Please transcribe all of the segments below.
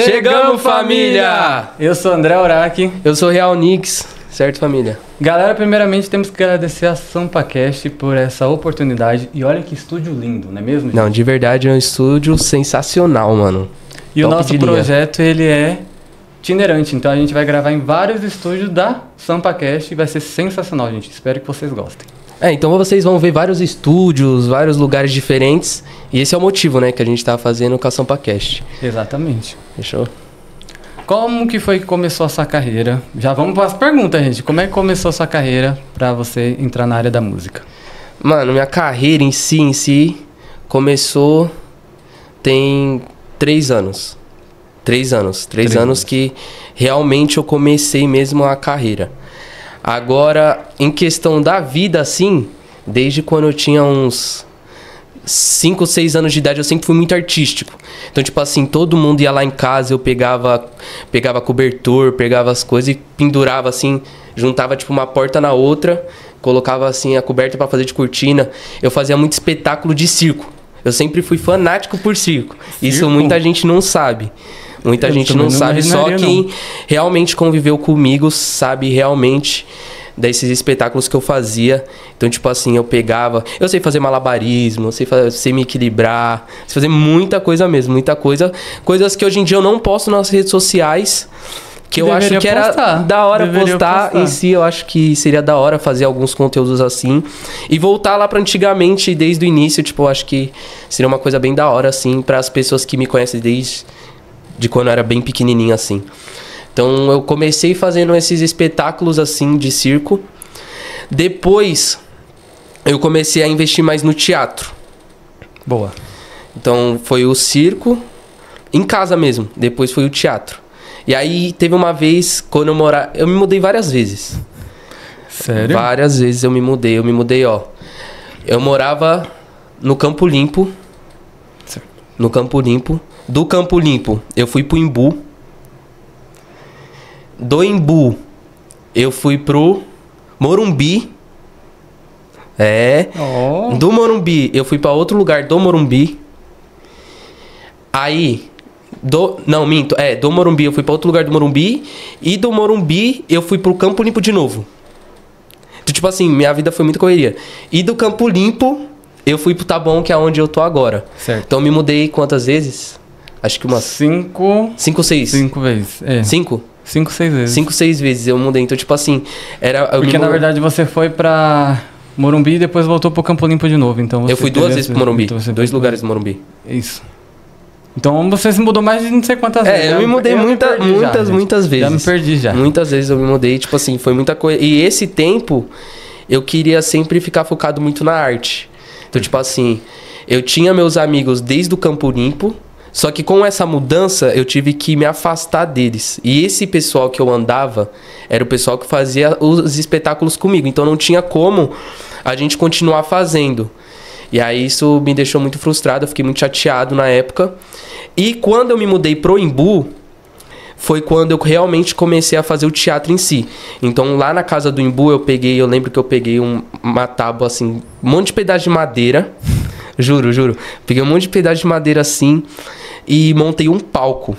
Chegamos, família! Eu sou André Urach. Eu sou Real Nix, certo, família? Galera, primeiramente temos que agradecer a SampaCast por essa oportunidade. E olha que estúdio lindo, não é mesmo, gente? Não, de verdade é um estúdio sensacional, mano. E Top o nosso projeto, ele é itinerante. Então a gente vai gravar em vários estúdios da SampaCast e vai ser sensacional, gente. Espero que vocês gostem. Então vocês vão ver vários estúdios, vários lugares diferentes. E esse é o motivo, né, que a gente tá fazendo com a SampaCast. Exatamente. Fechou? Como que foi que começou a sua carreira? Já vamos para as perguntas, gente. Como é que começou a sua carreira para você entrar na área da música? Mano, minha carreira em si começou tem 3 anos. 3 anos. 3 anos que realmente eu comecei mesmo a carreira. Agora, em questão da vida, assim, desde quando eu tinha uns 5, 6 anos de idade, eu sempre fui muito artístico. Então, tipo assim, todo mundo ia lá em casa, eu pegava cobertor, pegava as coisas e pendurava assim, juntava tipo uma porta na outra, colocava assim a coberta pra fazer de cortina. Eu fazia muito espetáculo de circo. Eu sempre fui fanático por circo. Isso muita gente não sabe. Muita gente não sabe, só quem realmente conviveu comigo sabe realmente desses espetáculos que eu fazia. Então, tipo assim, eu sei fazer malabarismo, eu sei me equilibrar, sei fazer muita coisa mesmo, muita coisa. Coisas que hoje em dia eu não posto nas redes sociais, que eu acho que era da hora postar em si. Eu acho que seria da hora fazer alguns conteúdos assim e voltar lá pra antigamente, desde o início. Tipo, eu acho que seria uma coisa bem da hora, assim, para as pessoas que me conhecem desde quando eu era bem pequenininho, assim. Então, eu comecei fazendo esses espetáculos, assim, de circo. Depois, eu comecei a investir mais no teatro. Boa. Então, foi o circo, em casa mesmo. Depois foi o teatro. E aí, teve uma vez, quando eu morava... Eu me mudei várias vezes. Sério? Várias vezes eu me mudei, ó. Eu morava no Campo Limpo. Certo. No Campo Limpo. Do Campo Limpo, eu fui pro Imbu. Do Imbu, eu fui pro Morumbi. Do Morumbi, eu fui pra outro lugar do Morumbi. Aí... do Morumbi, eu fui pra outro lugar do Morumbi. E do Morumbi, eu fui pro Campo Limpo de novo. Então, tipo assim, minha vida foi muito correria. E do Campo Limpo, eu fui pro Taboão, que é onde eu tô agora. Certo. Então, eu me mudei quantas vezes? Acho que umas... 5 ou 6? 5 vezes, 5? 5, 6 vezes. 5, 6 vezes eu mudei. Então, tipo assim... Porque, na verdade, você foi pra Morumbi e depois voltou pro Campo Limpo de novo. Então, eu fui 2 vezes pro Morumbi. Então, 2 lugares do Morumbi. Isso. Então, você se mudou mais de não sei quantas vezes. Eu me mudei muitas vezes. Já me perdi, já. Muitas vezes eu me mudei. Tipo assim, foi muita coisa. E esse tempo, eu queria sempre ficar focado muito na arte. Então, tipo assim... Eu tinha meus amigos desde o Campo Limpo. Só que com essa mudança, eu tive que me afastar deles. E esse pessoal que eu andava, era o pessoal que fazia os espetáculos comigo. Então não tinha como a gente continuar fazendo. E aí isso me deixou muito frustrado, eu fiquei muito chateado na época. E quando eu me mudei pro Imbu, foi quando eu realmente comecei a fazer o teatro em si. Então lá na casa do Imbu, eu lembro que eu peguei uma tábua assim, um monte de pedaço de madeira. Juro. Peguei um monte de pedaço de madeira assim e montei um palco.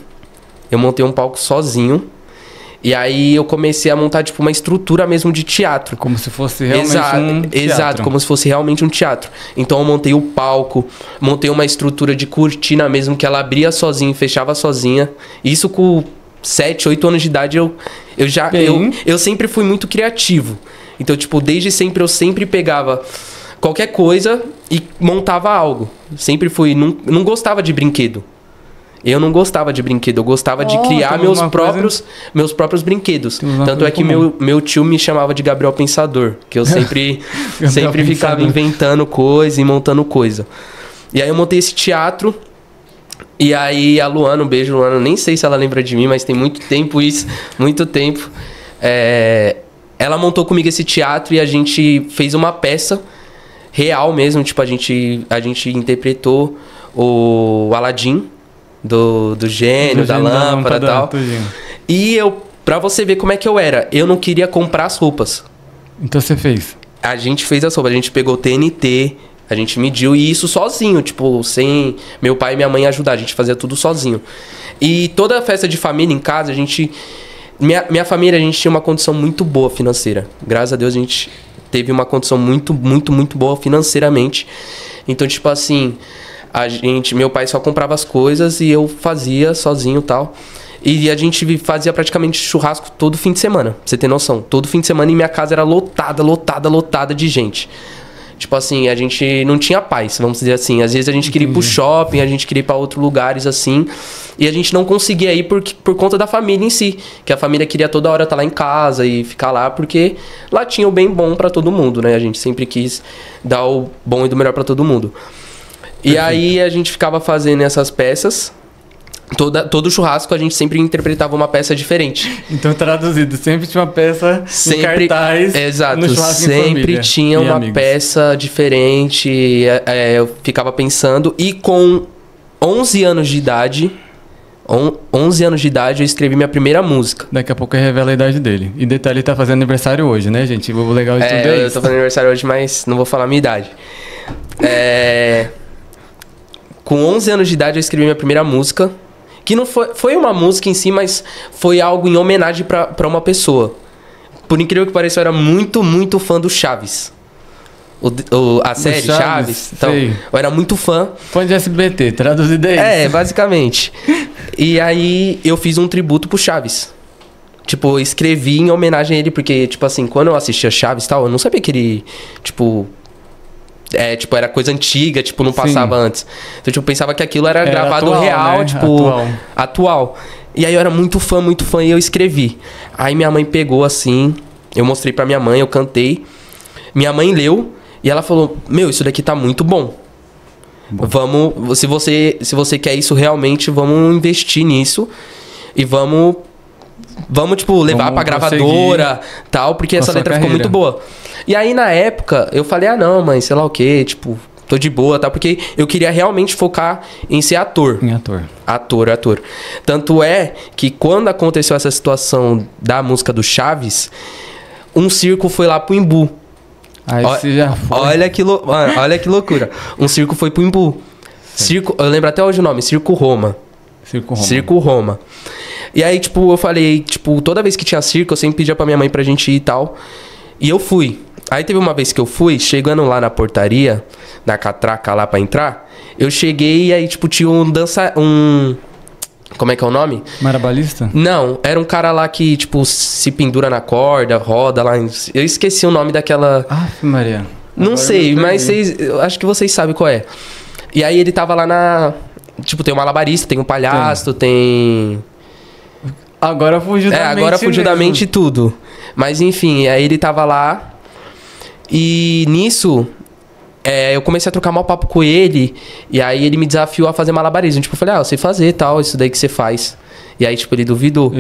Eu montei um palco sozinho. E aí eu comecei a montar tipo uma estrutura mesmo de teatro. Como se fosse realmente um teatro. Exato, como se fosse realmente um teatro. Então eu montei o palco, montei uma estrutura de cortina mesmo que ela abria sozinha e fechava sozinha. Isso com 7, 8 anos de idade eu sempre fui muito criativo. Então, tipo, desde sempre eu sempre pegava qualquer coisa e montava algo. Sempre fui... Não gostava de brinquedo. Eu não gostava de brinquedo. Eu gostava de criar meus próprios brinquedos. Tanto é que meu tio me chamava de Gabriel Pensador. Que eu sempre ficava inventando coisa e montando coisa. E aí eu montei esse teatro. E aí a Luana, um beijo, Luana. Nem sei se ela lembra de mim, mas tem muito tempo isso. Muito tempo. Ela montou comigo esse teatro e a gente fez uma peça real mesmo, tipo, a gente interpretou o Aladim do gênio, da lâmpada e tal. E pra você ver como é que eu era, eu não queria comprar as roupas. Então você fez? A gente fez as roupas, a gente pegou TNT, A gente mediu e isso sozinho, tipo, sem meu pai e minha mãe ajudar. A gente fazia tudo sozinho. E toda festa de família em casa, a gente... Minha família, a gente tinha uma condição muito boa financeira. Graças a Deus, a gente teve uma condição muito boa financeiramente. Então, tipo assim, meu pai só comprava as coisas e eu fazia sozinho e tal. E a gente fazia praticamente churrasco todo fim de semana, pra você ter noção. Todo fim de semana e minha casa era lotada de gente. Tipo assim, a gente não tinha paz, vamos dizer assim. Às vezes a gente queria ir pro shopping, a gente queria ir pra outros lugares, assim. E a gente não conseguia ir por conta da família em si. Que a família queria toda hora estar lá em casa e ficar lá, porque lá tinha o bem bom pra todo mundo, né? A gente sempre quis dar o bom e do melhor pra todo mundo. E aí a gente ficava fazendo essas peças. Todo churrasco a gente sempre interpretava uma peça diferente. Então, traduzido, sempre tinha uma peça em cartaz. Exato, no churrasco sempre tinha uma peça diferente. Eu ficava pensando. E com 11 anos de idade... 11 anos de idade eu escrevi minha primeira música. Daqui a pouco eu revelo a idade dele. E detalhe, ele tá fazendo aniversário hoje, né, gente? O legal de tudo é isso. Eu tô fazendo aniversário hoje, mas não vou falar a minha idade. Com 11 anos de idade eu escrevi minha primeira música. Que não foi uma música em si, mas foi algo em homenagem pra uma pessoa. Por incrível que pareça, eu era muito fã do Chaves. A série Chaves. Então, eu era muito fã. Fã de SBT, traduzido é isso. Basicamente. E aí eu fiz um tributo pro Chaves. Tipo, eu escrevi em homenagem a ele, porque, tipo assim, quando eu assistia Chaves e tal, eu não sabia que ele, tipo, era coisa antiga, tipo, não passava antes. Então, tipo, eu pensava que aquilo era gravado atual, real, né? Tipo, atual. E aí eu era muito fã e eu escrevi. Aí minha mãe pegou assim, eu mostrei pra minha mãe, eu cantei. Minha mãe leu e ela falou: "Meu, isso daqui tá muito bom. Vamos, se você quer isso realmente, vamos investir nisso e vamos tipo, levar pra gravadora, tal, porque essa letra ficou muito boa." E aí, na época, eu falei: "Ah, não, mãe, sei lá o quê, tipo, tô de boa, tal", porque eu queria realmente focar em ser ator. Em ator. Ator. Tanto é que quando aconteceu essa situação da música do Chaves, um circo foi lá pro Imbu. Aí você já foi. Olha que loucura. Um circo foi pro Imbu. Circo, eu lembro até hoje o nome, Circo Roma. Circo Roma. E aí, tipo, eu falei, tipo, toda vez que tinha circo, eu sempre pedia pra minha mãe pra gente ir e tal. E eu fui. Aí teve uma vez que eu fui, chegando lá na portaria, na catraca lá pra entrar, eu cheguei e aí, tipo, tinha como é que é o nome? Marabalista? Não, era um cara lá que, tipo, se pendura na corda, roda lá. Eu esqueci o nome daquela... Maria. Não sei, mas eu acho que vocês sabem qual é. E aí ele tava lá na... Tipo, tem um malabarista, tem um palhaço, tem... Agora fugiu da mente. Agora fugiu da mente tudo. Mas enfim, aí ele tava lá. E nisso, eu comecei a trocar mal papo com ele. E aí ele me desafiou a fazer malabarismo. Tipo, eu falei: "Eu sei fazer tal, isso daí que você faz." E aí, tipo, ele duvidou.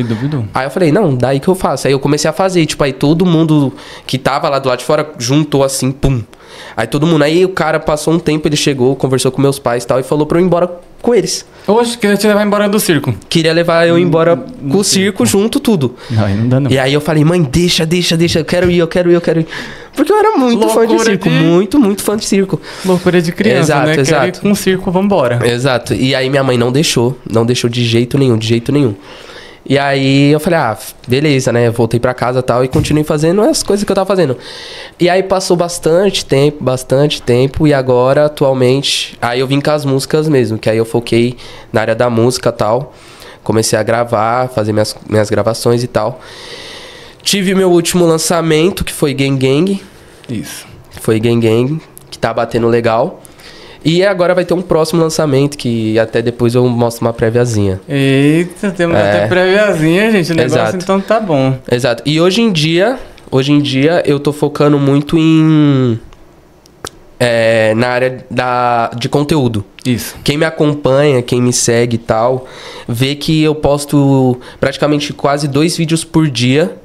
Aí eu falei: "Não, daí que eu faço." Aí eu comecei a fazer. Tipo, aí todo mundo que tava lá do lado de fora juntou assim, pum. Aí todo mundo... Aí o cara passou um tempo, ele chegou, conversou com meus pais e tal, e falou pra eu ir embora com eles. Oxe, queria te levar embora do circo. Queria levar eu embora com o circo junto, tudo. Não dá não. E aí eu falei: "Mãe, deixa, eu quero ir. Porque eu era muito fã de circo, muito fã de circo. Loucura de criança, exato, né? Exato. Quero ir com o circo, vambora. Exato. E aí minha mãe não deixou de jeito nenhum. E aí eu falei: beleza, né? Voltei pra casa e tal, e continuei fazendo as coisas que eu tava fazendo. E aí passou bastante tempo, e agora, atualmente, aí eu vim com as músicas mesmo, que aí eu foquei na área da música e tal. Comecei a gravar, fazer minhas gravações e tal. Tive meu último lançamento, que foi Gang Gang. Isso. Foi Gang Gang, que tá batendo legal. E agora vai ter um próximo lançamento, que até depois eu mostro uma préviazinha. Eita, temos até préviazinha, gente. O negócio então tá bom. Exato. E hoje em dia eu tô focando muito na área de conteúdo. Isso. Quem me acompanha, quem me segue e tal, vê que eu posto praticamente quase 2 vídeos por dia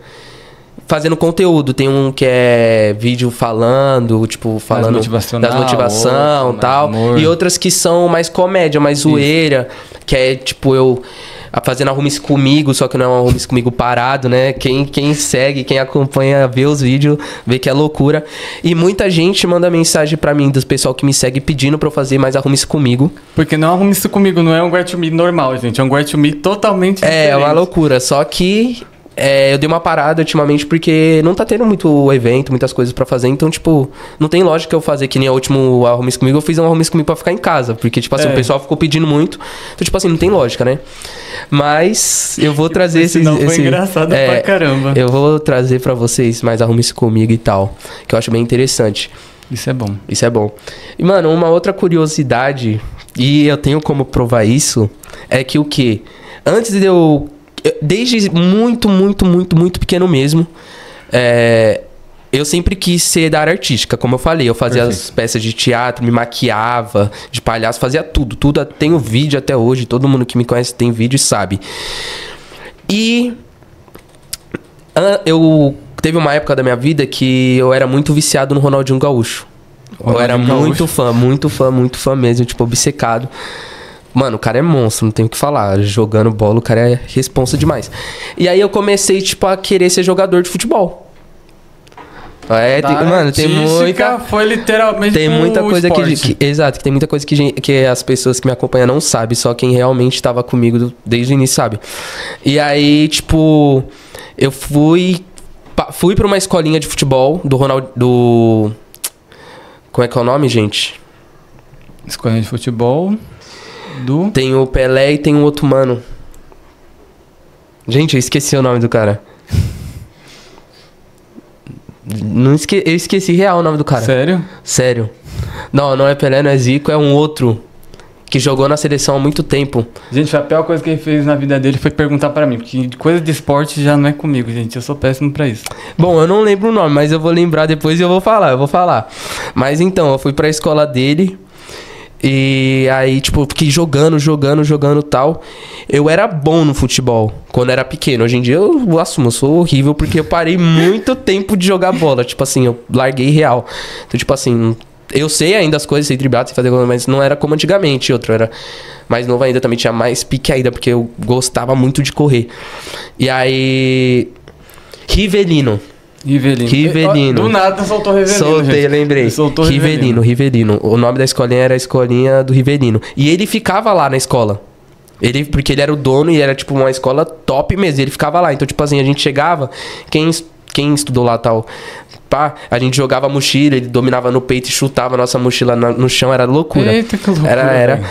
fazendo conteúdo. Tem um que é vídeo falando, tipo, falando das motivação e tal. E outras que são mais comédia, mais zoeira. Que é, tipo, fazendo Arrume-se Comigo, só que não é um Arrume-se Comigo parado, né? Quem segue, quem acompanha, vê os vídeos, vê que é loucura. E muita gente manda mensagem pra mim, dos pessoal que me segue, pedindo pra eu fazer mais Arrume-se Comigo. Porque não Arrume-se Comigo, não é um Guard to Me normal, gente. É um Guard to Me totalmente diferente. É uma loucura, só que... eu dei uma parada ultimamente porque não tá tendo muito evento, muitas coisas pra fazer. Então, tipo, não tem lógica eu fazer que nem o último Arrume-se Comigo. Eu fiz um Arrume-se Comigo pra ficar em casa. Porque, tipo assim, o pessoal ficou pedindo muito. Então, tipo assim, não tem lógica, né? Mas eu vou trazer esse... Não, foi engraçado pra caramba. Eu vou trazer pra vocês mais Arrume-se Comigo e tal. Que eu acho bem interessante. Isso é bom. Isso é bom. E, mano, uma outra curiosidade, e eu tenho como provar isso, é que o quê? Antes de eu... Desde muito pequeno mesmo, eu sempre quis ser da área artística, como eu falei. Eu fazia as peças de teatro, me maquiava, de palhaço, fazia tudo. Tenho vídeo até hoje, todo mundo que me conhece tem vídeo e sabe. E teve uma época da minha vida que eu era muito viciado no Ronaldinho Gaúcho. Eu era muito fã mesmo, tipo, obcecado. Mano, o cara é monstro, não tem o que falar. Jogando bola, o cara é responsa demais. E aí eu comecei, tipo, a querer ser jogador de futebol. Mano, tem muita... Foi literalmente tem muita coisa exato, tem muita coisa que as pessoas que me acompanham não sabem. Só quem realmente tava comigo desde o início sabe. E aí, tipo... Eu fui pra uma escolinha de futebol do Ronaldo... Como é que é o nome, gente? Escolinha de futebol... Tem o Pelé e tem um outro mano. Gente, eu esqueci o nome do cara. Eu esqueci real o nome do cara. Sério? Sério. Não é Pelé, não é Zico, é um outro que jogou na seleção há muito tempo. Gente, a pior coisa que ele fez na vida dele foi perguntar pra mim, porque coisa de esporte já não é comigo, gente. Eu sou péssimo pra isso. Bom, eu não lembro o nome, mas eu vou lembrar depois e eu vou falar. Mas então, eu fui pra escola dele... E aí, tipo, fiquei jogando e tal. Eu era bom no futebol quando era pequeno. Hoje em dia eu assumo, eu sou horrível porque eu parei muito tempo de jogar bola. Tipo assim, eu larguei real. Então, tipo assim, eu sei ainda as coisas, sei driblar, sei fazer coisa, mas não era como antigamente. Eu era mais novo ainda, também tinha mais pique ainda, porque eu gostava muito de correr. E aí... Rivelino. Do nada soltou Rivelino. Soltei, gente. lembrei. Soltou Rivelino. O nome da escolinha era a escolinha do Rivelino. E ele ficava lá na escola. Porque ele era o dono e era tipo uma escola top mesmo. Ele ficava lá. Então, tipo assim, a gente chegava, quem estudou lá tal, pá, a gente jogava mochila, ele dominava no peito e chutava a nossa mochila no chão, era loucura. Eita, que loucura. Era.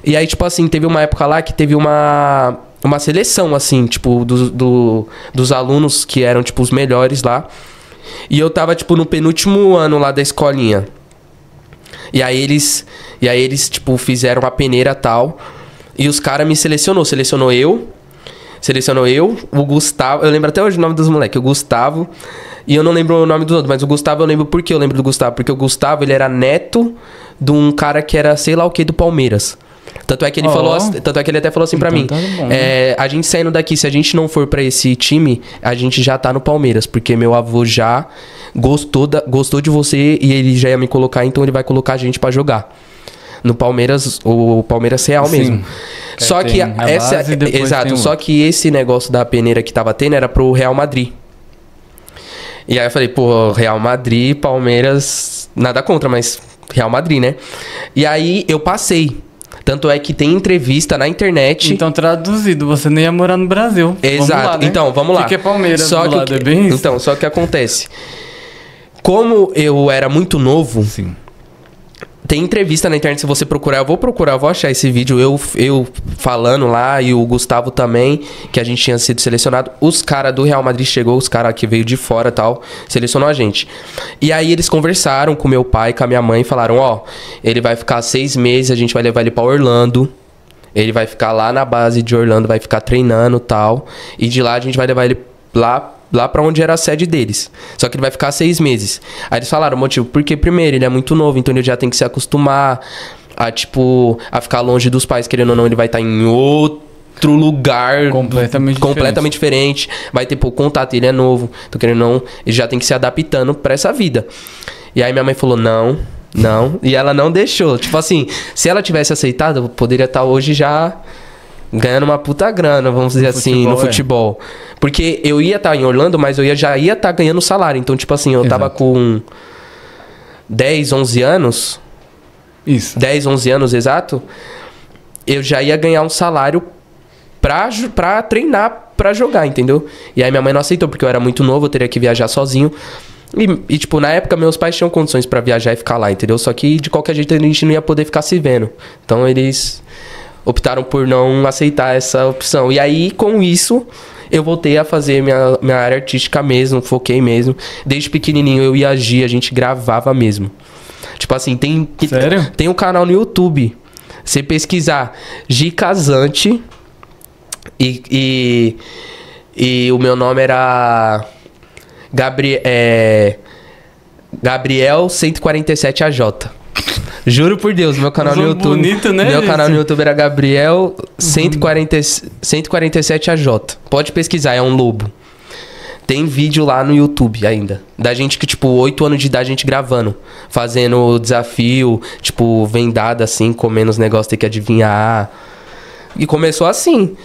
E aí, tipo assim, teve uma época lá que teve uma seleção, assim, tipo, dos alunos que eram, tipo, os melhores lá. E eu tava, tipo, no penúltimo ano lá da escolinha. E aí eles tipo, fizeram uma peneira e tal. E os caras me selecionou eu, o Gustavo. Eu lembro até hoje o nome dos moleques, o Gustavo. E eu não lembro o nome dos outros, mas o Gustavo eu lembro por que eu lembro do Gustavo. Porque o Gustavo, ele era neto de um cara que era sei lá o que do Palmeiras. Tanto é que ele tanto é que ele até falou assim pra mim, a gente saindo daqui, se a gente não for pra esse time, a gente já tá no Palmeiras, porque meu avô já gostou de você e ele já ia me colocar, então ele vai colocar a gente pra jogar. No Palmeiras, o Palmeiras real mesmo. Só que só que esse negócio da peneira que tava tendo era pro Real Madrid. E aí eu falei, pô, Real Madrid, Palmeiras, nada contra, mas Real Madrid, né? E aí eu passei. Tanto é que tem entrevista na internet. Então, traduzido, você nem ia morar no Brasil. Exato. Vamos lá, né? Então, vamos lá. Porque é Palmeiras só do lado, é bem isso? Então, só que acontece. Como eu era muito novo... Sim. Tem entrevista na internet, se você procurar, eu vou achar esse vídeo, eu falando lá e o Gustavo também, que a gente tinha sido selecionado. Os caras do Real Madrid chegou, os caras que veio de fora e tal, selecionou a gente. E aí eles conversaram com meu pai, com a minha mãe, e falaram, ó, ele vai ficar 6 meses, a gente vai levar ele pra Orlando. Ele vai ficar lá na base de Orlando, vai ficar treinando e tal. E de lá a gente vai levar ele lá pra onde era a sede deles. Só que ele vai ficar 6 meses. Aí eles falaram o motivo. Porque, primeiro, ele é muito novo, então ele já tem que se acostumar a ficar longe dos pais, querendo ou não, ele vai estar em outro lugar completamente diferente. Vai ter pouco contato, ele é novo. Então, querendo ou não, ele já tem que se adaptando pra essa vida. E aí minha mãe falou, não. E ela não deixou. Tipo assim, se ela tivesse aceitado, eu poderia estar hoje já ganhando uma puta grana, vamos dizer assim, no futebol. Porque eu ia estar em Orlando, mas eu já ia estar ganhando salário. Então, tipo assim, eu tava com 10, 11 anos. Isso. 10, 11 anos exato. Eu já ia ganhar um salário pra treinar, pra jogar, entendeu? E aí minha mãe não aceitou, porque eu era muito novo, eu teria que viajar sozinho. E tipo, na época meus pais tinham condições pra viajar e ficar lá, entendeu? Só que de qualquer jeito a gente não ia poder ficar se vendo. Então eles optaram por não aceitar essa opção. E aí, com isso, eu voltei a fazer minha área artística mesmo, foquei mesmo. Desde pequenininho eu ia agir, a gente gravava mesmo. Tipo assim, Sério? Tem um canal no YouTube. Você pesquisar Gi Casante e o meu nome era Gabriel 147 AJ. Juro por Deus, meu canal no YouTube. Bonito, né, meu canal no YouTube era Gabriel 147 AJ. Pode pesquisar, é um lobo. Tem vídeo lá no YouTube ainda. Da gente que, tipo, 8 anos de idade, a gente gravando. Fazendo desafio, tipo, vendada assim, comendo os negócios, ter que adivinhar. E começou assim.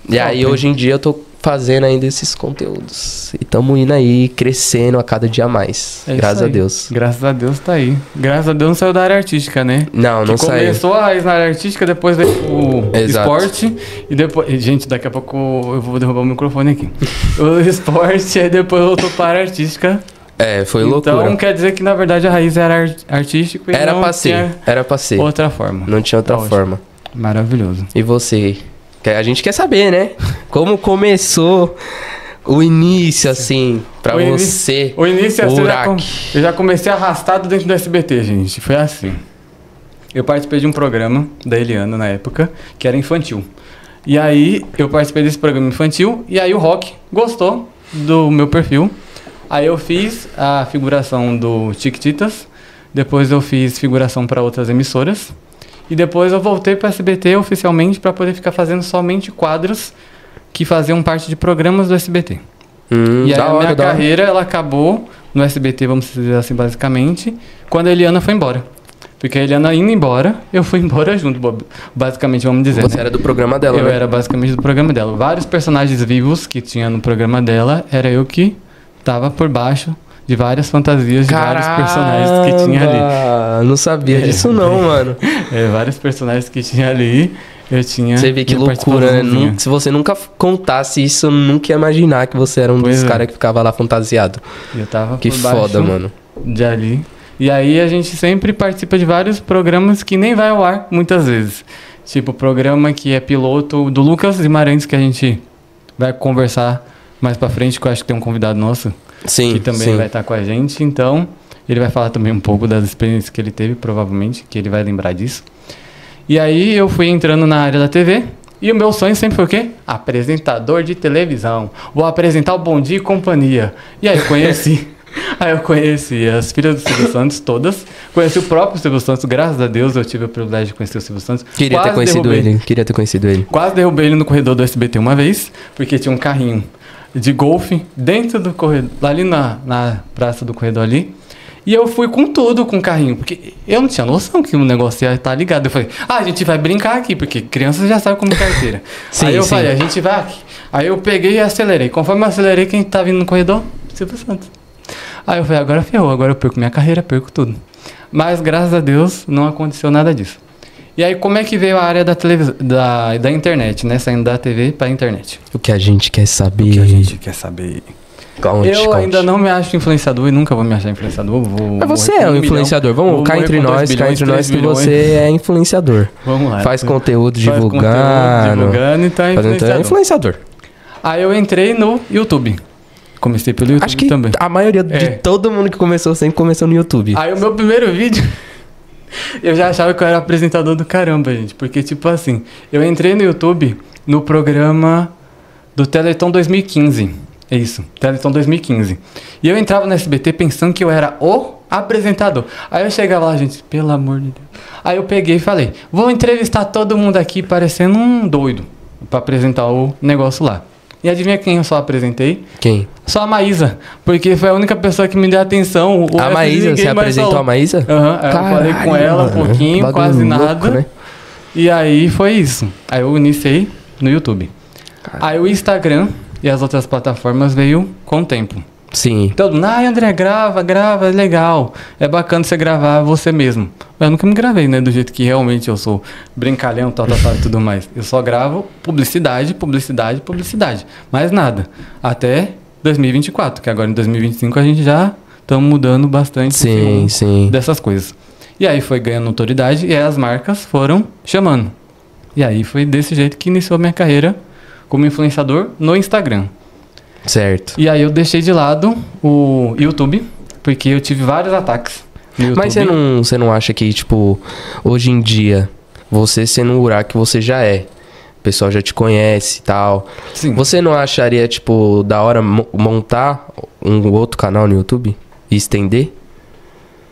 E aí, hoje em dia, eu tô fazendo ainda esses conteúdos. E tamo indo aí, crescendo a cada dia mais. Graças a Deus. Graças a Deus tá aí. Graças a Deus não saiu da área artística, né? Não saiu. Começou a raiz na área artística, depois veio o esporte. E depois... Gente, daqui a pouco eu vou derrubar o microfone aqui. O esporte, aí depois voltou para a área artística. Foi loucura. Então quer dizer que na verdade a raiz era artística e era não pra ser. Era pra ser. Outra forma. Não tinha outra forma. Maravilhoso. E você? A gente quer saber, né? Como começou o início, assim, pra você? O início, assim, eu já comecei arrastado dentro do SBT, gente. Foi assim. Eu participei de um programa da Eliana, na época, que era infantil. E aí, eu participei desse programa infantil, e aí o Rock gostou do meu perfil. Aí eu fiz a figuração do Chiquititas, depois eu fiz figuração para outras emissoras. E depois eu voltei para a SBT oficialmente para poder ficar fazendo somente quadros que faziam parte de programas do SBT. E aí a minha carreira ela acabou no SBT, vamos dizer assim, basicamente, quando a Eliana foi embora. Porque a Eliana indo embora, eu fui embora junto, basicamente, vamos dizer. Você era do programa dela, né? Eu era basicamente do programa dela. Vários personagens vivos que tinha no programa dela, era eu que tava por baixo de várias fantasias de vários personagens que tinha ali. Não sabia disso não, mano. Vários personagens que tinha ali, eu tinha... Você vê que loucura, né? Se você nunca contasse isso, eu nunca ia imaginar que você era um dos caras que ficava lá fantasiado. Eu tava que por baixo foda, mano. De ali. E aí a gente sempre participa de vários programas que nem vai ao ar, muitas vezes. Tipo, o programa que é piloto do Lucas Guimarães, que a gente vai conversar mais pra frente, que eu acho que tem um convidado nosso. Sim, que também vai estar com a gente, então ele vai falar também um pouco das experiências que ele teve, provavelmente, que ele vai lembrar disso. E aí eu fui entrando na área da TV, e o meu sonho sempre foi o quê? Apresentador de televisão. Vou apresentar o Bom Dia e Companhia. E aí eu conheci as filhas do Silvio Santos todas, conheci o próprio Silvio Santos, graças a Deus eu tive o privilégio de conhecer o Silvio Santos. Queria ter conhecido ele. Quase derrubei ele no corredor do SBT uma vez, porque tinha um carrinho de golfe dentro do corredor, ali na praça do corredor ali. E eu fui com tudo com o carrinho, porque eu não tinha noção que o negócio ia estar ligado. Eu falei, a gente vai brincar aqui, porque crianças já sabem como carteira. Aí eu falei, a gente vai aqui. Aí eu peguei e acelerei. Conforme eu acelerei, quem tá vindo no corredor? Silvio Santos. Aí eu falei, agora ferrou, agora eu perco minha carreira, perco tudo. Mas graças a Deus não aconteceu nada disso. E aí, como é que veio a área da internet, né? Saindo da TV pra internet. O que a gente quer saber. Eu ainda não me acho influenciador e nunca vou me achar influenciador. Mas você é um influenciador. Vamos cá entre nós que você é influenciador. Vamos lá. Faz conteúdo divulgando. Então é influenciador. Aí eu entrei no YouTube. Comecei pelo YouTube. Acho que também. A maioria de todo mundo que começou sempre começou no YouTube. Aí o meu primeiro vídeo... Eu já achava que eu era apresentador do caramba, gente. Porque, tipo assim, eu entrei no YouTube no programa do Teleton 2015. É isso, Teleton 2015. E eu entrava no SBT pensando que eu era o apresentador. Aí eu chegava lá, gente, pelo amor de Deus. Aí eu peguei e falei, vou entrevistar todo mundo aqui parecendo um doido pra apresentar o negócio lá. E adivinha quem eu só apresentei? Quem? Só a Maísa, porque foi a única pessoa que me deu atenção. A Maísa, você apresentou a Maísa? Aham, eu falei com ela um pouquinho, quase nada. Né? E aí foi isso. Aí eu iniciei no YouTube. Aí o Instagram e as outras plataformas veio com o tempo. Sim. Todo mundo, André, grava, é legal. É bacana você gravar você mesmo. Mas eu nunca me gravei, né? Do jeito que realmente eu sou brincalhão, tal e tudo mais. Eu só gravo publicidade. Mais nada. Até 2024, que agora em 2025 a gente já estamos mudando bastante dessas coisas. E aí foi ganhando notoriedade e aí as marcas foram chamando. E aí foi desse jeito que iniciou a minha carreira como influenciador no Instagram. Certo. E aí eu deixei de lado o YouTube, porque eu tive vários ataques no YouTube. Mas você não acha que, tipo, hoje em dia, você sendo o Urá que você já é, o pessoal já te conhece e tal. Sim. Você não acharia, tipo, da hora montar um outro canal no YouTube e estender?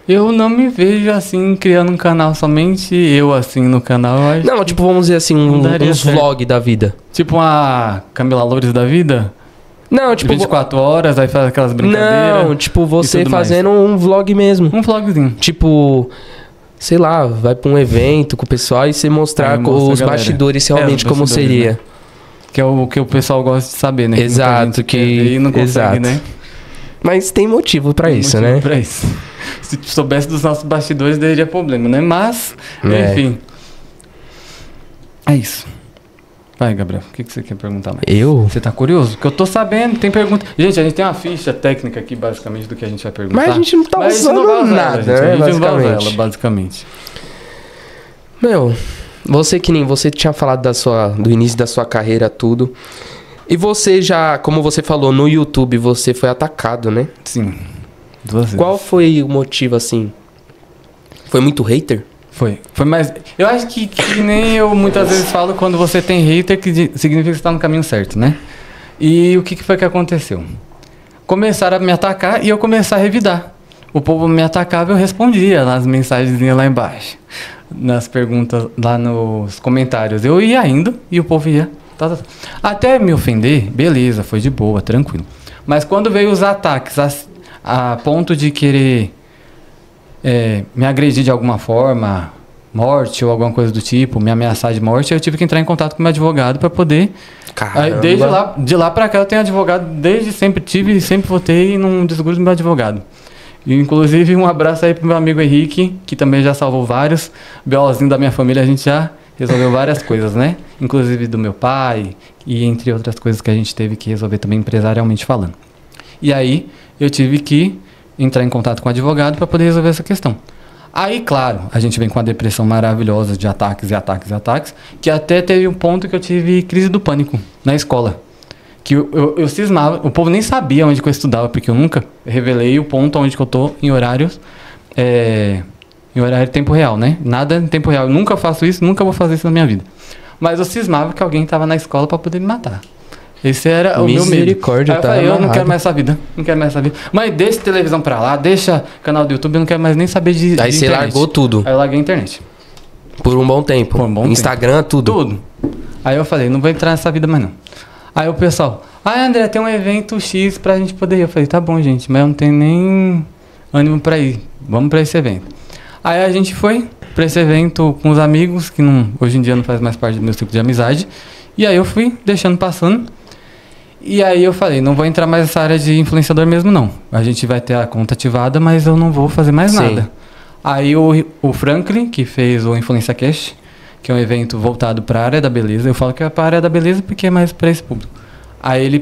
Eu não me vejo, assim, criando um canal somente eu, assim, no canal. Eu acho não, tipo, vamos dizer assim, uns vlog da vida. Tipo uma Camila Loures da vida? Não, tipo... 24 horas, aí faz aquelas brincadeiras. Não, tipo, você fazendo um vlog mesmo. Um vlogzinho. Tipo, sei lá, vai pra um evento com o pessoal e você mostrar os bastidores realmente como seria. Né? Que é o que o pessoal gosta de saber, né? Exato, que não consegue, né? Mas tem motivo pra isso, né? Pra isso. Se soubesse dos nossos bastidores, daria problema, né? Mas, enfim. É isso. Vai, Gabriel, o que você quer perguntar mais? Você tá curioso? Porque eu tô sabendo, tem pergunta. Gente, a gente tem uma ficha técnica aqui, basicamente, do que a gente vai perguntar. Mas a gente não tá usando nada, né? A gente não vai usar ela, basicamente. Meu, você que nem você tinha falado do início da sua carreira, tudo. E você já, como você falou, no YouTube, você foi atacado, né? Sim. 2 vezes. Qual foi o motivo, assim? Foi muito hater? Foi mais... Eu acho que nem eu muitas vezes falo, quando você tem hater, que significa que você está no caminho certo, né? E o que foi que aconteceu? Começaram a me atacar e eu começar a revidar. O povo me atacava e eu respondia nas mensagenzinhas lá embaixo. Nas perguntas lá nos comentários. Eu ia indo e o povo ia... Até me ofender, beleza, foi de boa, tranquilo. Mas quando veio os ataques a ponto de querer... me agredir de alguma forma, morte ou alguma coisa do tipo, me ameaçar de morte, eu tive que entrar em contato com meu advogado para poder... Caramba. Aí, de lá para cá eu tenho advogado, desde sempre tive e sempre votei e não desgrudo meu advogado. E, inclusive, um abraço aí pro meu amigo Henrique, que também já salvou vários BOzinhos da minha família, a gente já resolveu várias coisas, né? Inclusive do meu pai e entre outras coisas que a gente teve que resolver também empresarialmente falando. E aí eu tive que entrar em contato com o advogado para poder resolver essa questão. Aí, claro, a gente vem com a depressão maravilhosa de ataques, que até teve um ponto que eu tive crise do pânico na escola. Que eu cismava, o povo nem sabia onde que eu estudava, porque eu nunca revelei o ponto onde que eu tô em horários, em horário de tempo real, né? Nada em tempo real. Eu nunca faço isso, nunca vou fazer isso na minha vida. Mas eu cismava que alguém estava na escola para poder me matar. Esse era o meu medo. Misericórdia, aí eu falei, eu não quero mais essa vida. Não quero mais essa vida. Mas deixa televisão pra lá, deixa canal do YouTube, eu não quero mais nem saber de Aí você largou tudo. Aí eu larguei a internet. Por um bom tempo. Por um bom Instagram, tempo. Tudo. Aí eu falei, não vou entrar nessa vida mais não. Aí o pessoal, André, tem um evento X pra gente poder ir. Eu falei, tá bom, gente, mas eu não tenho nem ânimo pra ir. Vamos pra esse evento. Aí a gente foi pra esse evento com os amigos, que hoje em dia não faz mais parte do meu ciclo de amizade. E aí eu fui deixando passando. E aí eu falei, não vou entrar mais nessa área de influenciador mesmo não. A gente vai ter a conta ativada, mas eu não vou fazer mais nada. Aí o Franklin, que fez o Influência Cash, que é um evento voltado para a área da beleza. Eu falo que é para a área da beleza porque é mais para esse público. Aí ele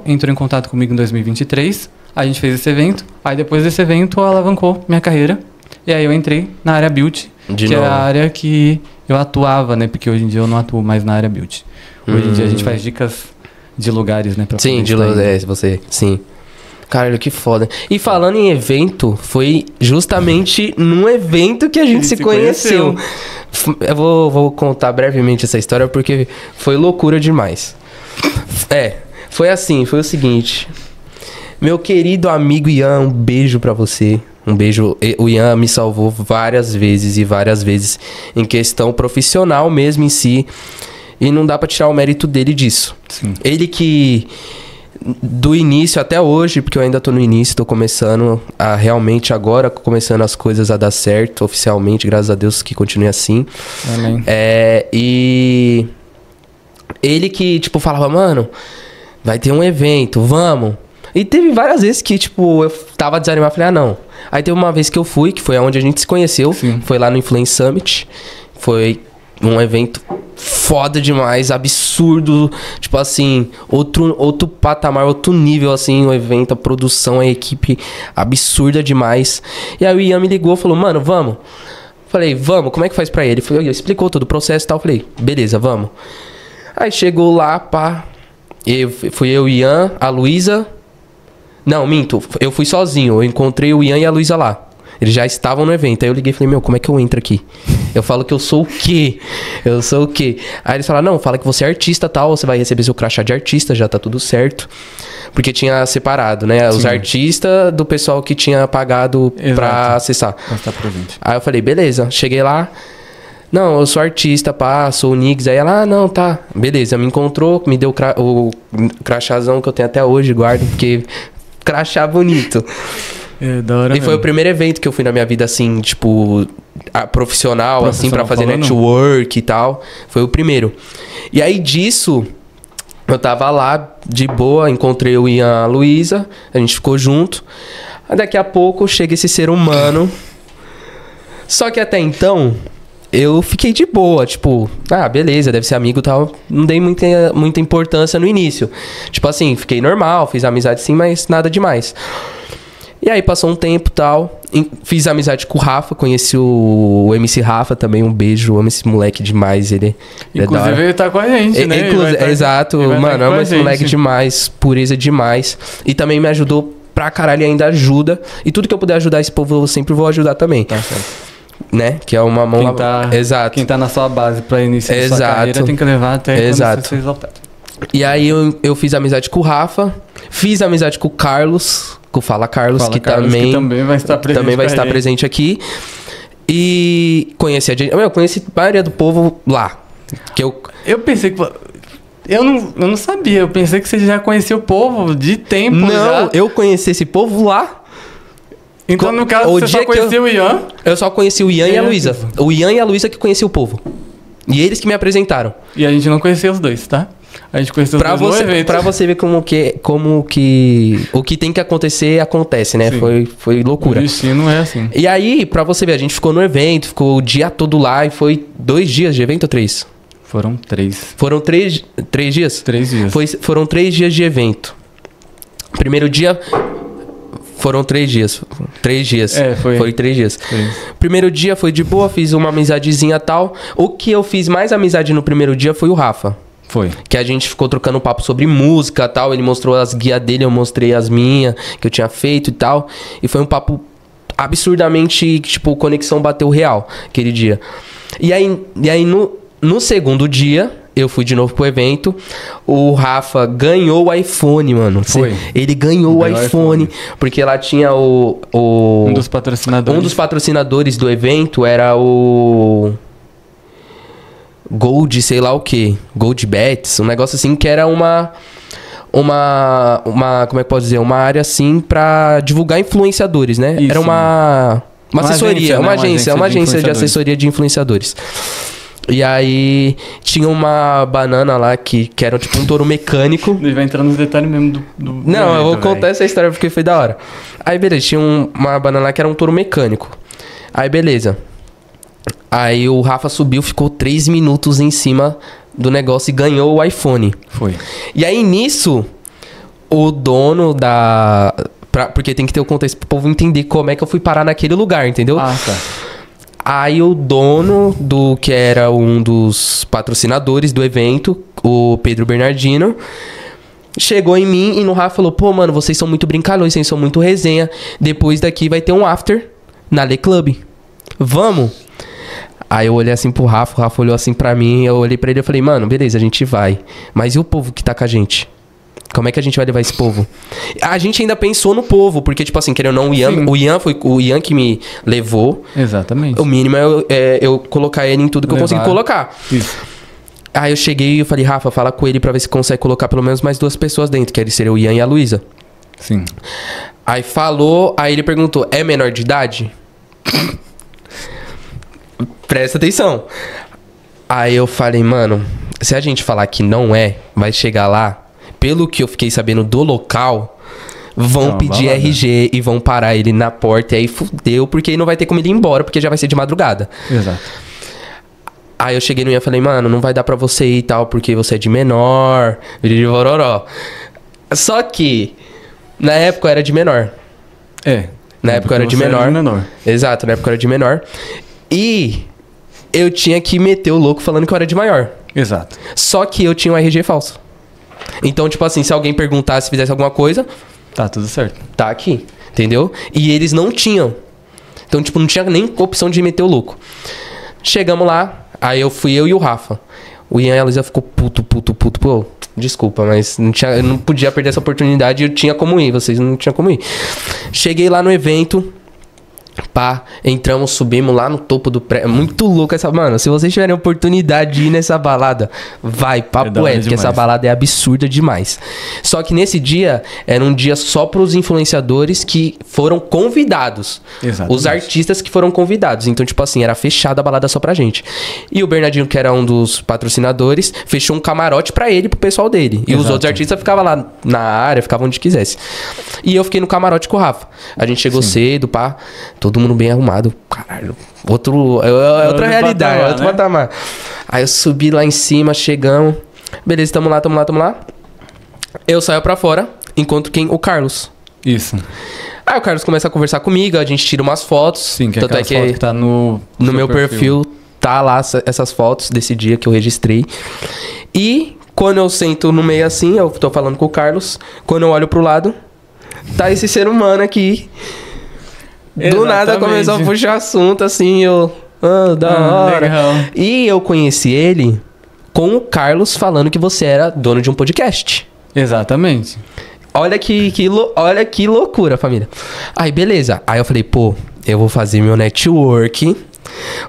entrou em contato comigo em 2023, a gente fez esse evento. Aí depois desse evento alavancou minha carreira. E aí eu entrei na área beauty, que é a área que eu atuava, né? Porque hoje em dia eu não atuo mais na área beauty. Hoje em dia a gente faz dicas de lugares, né? Pra sim, sim. Caralho, que foda. E falando em evento, foi justamente num evento que a gente se conheceu. Eu vou contar brevemente essa história porque foi loucura demais. Foi assim, foi o seguinte. Meu querido amigo Ian, um beijo pra você. Um beijo. O Ian me salvou várias vezes em questão profissional mesmo em si. E não dá pra tirar o mérito dele disso. Sim. Ele que, do início até hoje, porque eu ainda tô no início, tô começando a realmente agora, começando as coisas a dar certo oficialmente, graças a Deus que continue assim. Amém. E Ele que, tipo, falava, mano, vai ter um evento, vamos. E teve várias vezes que, tipo, eu tava desanimado, falei, ah, não. Aí teve uma vez que eu fui, que foi onde a gente se conheceu, Sim. foi lá no Influence Summit. Foi um evento foda demais, absurdo, tipo assim, outro patamar, outro nível, assim, o evento, a produção, a equipe, absurda demais. E aí o Ian me ligou e falou, mano, vamos. Falei, vamos, como é que faz pra ele? Ele explicou todo o processo e tal, falei, beleza, vamos. Aí chegou lá, pá, fui eu, Ian, a Luísa. Não, minto, eu fui sozinho, eu encontrei o Ian e a Luísa lá. Eles já estavam no evento. Aí eu liguei e falei, meu, como é que eu entro aqui? Eu falo que eu sou o quê? Eu sou o quê? Aí eles falaram, não, fala que você é artista e tal, você vai receber seu crachá de artista, já tá tudo certo. Porque tinha separado, né? Os artistas do pessoal que tinha pagado pra acessar. Pra estar presente. Aí eu falei, beleza, cheguei lá. Não, eu sou artista, pá, sou o Niggs. Aí ela, ah, não, tá. Beleza, me encontrou, me deu o crachazão que eu tenho até hoje, guardo, porque crachá bonito. É, da hora E foi o primeiro evento que eu fui na minha vida, assim, tipo, profissional, assim, pra fazer network e tal. Foi o primeiro. E aí disso, eu tava lá, de boa, encontrei o Ian e a Luísa, a gente ficou junto. Aí daqui a pouco chega esse ser humano. Só que até então, eu fiquei de boa, tipo, ah, beleza, deve ser amigo e tal. Não dei muita importância no início. Tipo assim, fiquei normal, fiz amizade sim, mas nada demais. E aí passou um tempo e tal, fiz amizade com o Rafa, conheci o MC Rafa também, um beijo, amo esse moleque demais, ele inclusive ele tá com a gente, né? Exato, mano, amo esse moleque demais, pureza demais, e também me ajudou pra caralho e ainda ajuda, e tudo que eu puder ajudar esse povo eu sempre vou ajudar também. Tá certo. Né? Que é uma mão... Exato. Quem tá na sua base pra iniciar sua carreira tem que levar até quando você ser exaltado. E aí eu fiz amizade com o Rafa, fiz amizade com o Carlos, com o Fala Carlos, que também vai estar presente aqui. E conheci conheci a maioria do povo lá. Que eu pensei que... Eu não sabia, eu pensei que você já conhecia o povo de tempo. Não, eu conheci esse povo lá. Então, no caso, você só conhecia o Ian? Eu só conheci o Ian e a Luísa. O Ian e a Luísa que conheciam o povo. E eles que me apresentaram. E a gente não conhecia os dois, tá? A gente conheceu os dois no evento. Pra você ver como que o que tem que acontecer, acontece, né? Foi loucura. O destino é assim. E aí, pra você ver, a gente ficou no evento, ficou o dia todo lá e foi 2 dias de evento ou 3? Foram 3. Foram 3 dias? 3 dias. Foram 3 dias de evento. Primeiro dia... Foram 3 dias. 3 dias. Foi 3 dias. Primeiro dia foi de boa, fiz uma amizadezinha e tal. O que eu fiz mais amizade no primeiro dia foi o Rafa. Foi. Que a gente ficou trocando papo sobre música e tal. Ele mostrou as guias dele, eu mostrei as minhas, que eu tinha feito e tal. E foi um papo absurdamente, tipo, conexão bateu real aquele dia. E aí no segundo dia... Eu fui de novo pro evento. O Rafa ganhou o iPhone, mano. Foi. Ele ganhou o iPhone. Porque lá tinha um dos patrocinadores. Um dos patrocinadores do evento era o... Gold, sei lá o que. Gold Bets. Um negócio assim que era uma como é que pode dizer? Uma área assim pra divulgar influenciadores, né? Isso. Era uma assessoria. Uma agência de assessoria de influenciadores. E aí tinha uma banana lá que era tipo um touro mecânico. Ele vai entrar nos detalhes mesmo do Não, evento, eu vou contar essa história porque foi da hora. Aí beleza, tinha uma banana lá que era um touro mecânico. Aí beleza. Aí o Rafa subiu, ficou 3 minutos em cima do negócio e ganhou o iPhone. Foi. E aí nisso, o dono da... porque tem que ter o contexto pro povo entender como é que eu fui parar naquele lugar, entendeu? Ah, tá. Aí o dono do que era um dos patrocinadores do evento, o Pedro Bernardino, chegou em mim e no Rafa falou, pô, mano, vocês são muito brincalhões, vocês são muito resenha. Depois daqui vai ter um after na Le Club. Vamos? Aí eu olhei assim pro Rafa, o Rafa olhou assim pra mim, eu olhei pra ele e falei, mano, beleza, a gente vai. Mas e o povo que tá com a gente? Como é que a gente vai levar esse povo? A gente ainda pensou no povo, porque, tipo assim, querendo ou não, o Ian foi o Ian que me levou. Exatamente. O mínimo é eu colocar ele em tudo que eu consigo colocar. Isso. Aí eu cheguei e falei, Rafa, fala com ele pra ver se consegue colocar pelo menos mais 2 pessoas dentro, que seria o Ian e a Luísa. Sim. Aí falou, aí ele perguntou, é menor de idade? Presta atenção. Aí eu falei, mano, se a gente falar que não é, vai chegar lá, pelo que eu fiquei sabendo do local, vão pedir RG e vão parar ele na porta. E aí fudeu, porque não vai ter como ele ir embora, porque já vai ser de madrugada. Exato. Aí eu cheguei no Ian e falei, mano, não vai dar pra você ir e tal, porque você é de menor, de vororó. Só que, na época eu era de menor. Na época eu era de menor. Exato, na época eu era de menor. E eu tinha que meter o louco falando que eu era de maior. Exato. Só que eu tinha um RG falso. Então, tipo assim, se alguém perguntasse, fizesse alguma coisa... Tá tudo certo. Tá aqui, entendeu? E eles não tinham. Então, tipo, não tinha nem opção de meter o louco. Chegamos lá, aí fui eu e o Rafa. O Ian e a Luísa ficou puto. Pô, desculpa, mas eu não podia perder essa oportunidade. Eu tinha como ir, vocês não tinham como ir. Cheguei lá no evento... Pá, entramos, subimos lá no topo do prédio. Muito louco essa... Mano, se vocês tiverem oportunidade de ir nessa balada, vai, papo é, porque essa balada é absurda demais. Só que nesse dia, era um dia só pros influenciadores que foram convidados. Exatamente. Os artistas que foram convidados. Então, tipo assim, era fechada a balada só pra gente. E o Bernardinho, que era um dos patrocinadores, fechou um camarote pra ele e pro pessoal dele. E os outros artistas ficavam lá na área, ficavam onde quisesse. E eu fiquei no camarote com o Rafa. A gente chegou cedo, pá... Todo mundo bem arrumado. Caralho. Outra realidade, patamar, outro patamar. Aí eu subi lá em cima, chegamos. Beleza, tamo lá. Eu saio pra fora, encontro quem? O Carlos. Isso. Aí o Carlos começa a conversar comigo, a gente tira umas fotos. Sim, que é que tá no meu perfil. Tá lá essas fotos desse dia que eu registrei. E quando eu sento no meio assim, eu tô falando com o Carlos. Quando eu olho pro lado, tá esse ser humano aqui. Do nada começou a puxar assunto, assim, da hora. Legal. E eu conheci ele com o Carlos falando que você era dono de um podcast. Exatamente. Olha que loucura, família. Aí, beleza. Aí eu falei, pô, eu vou fazer meu network,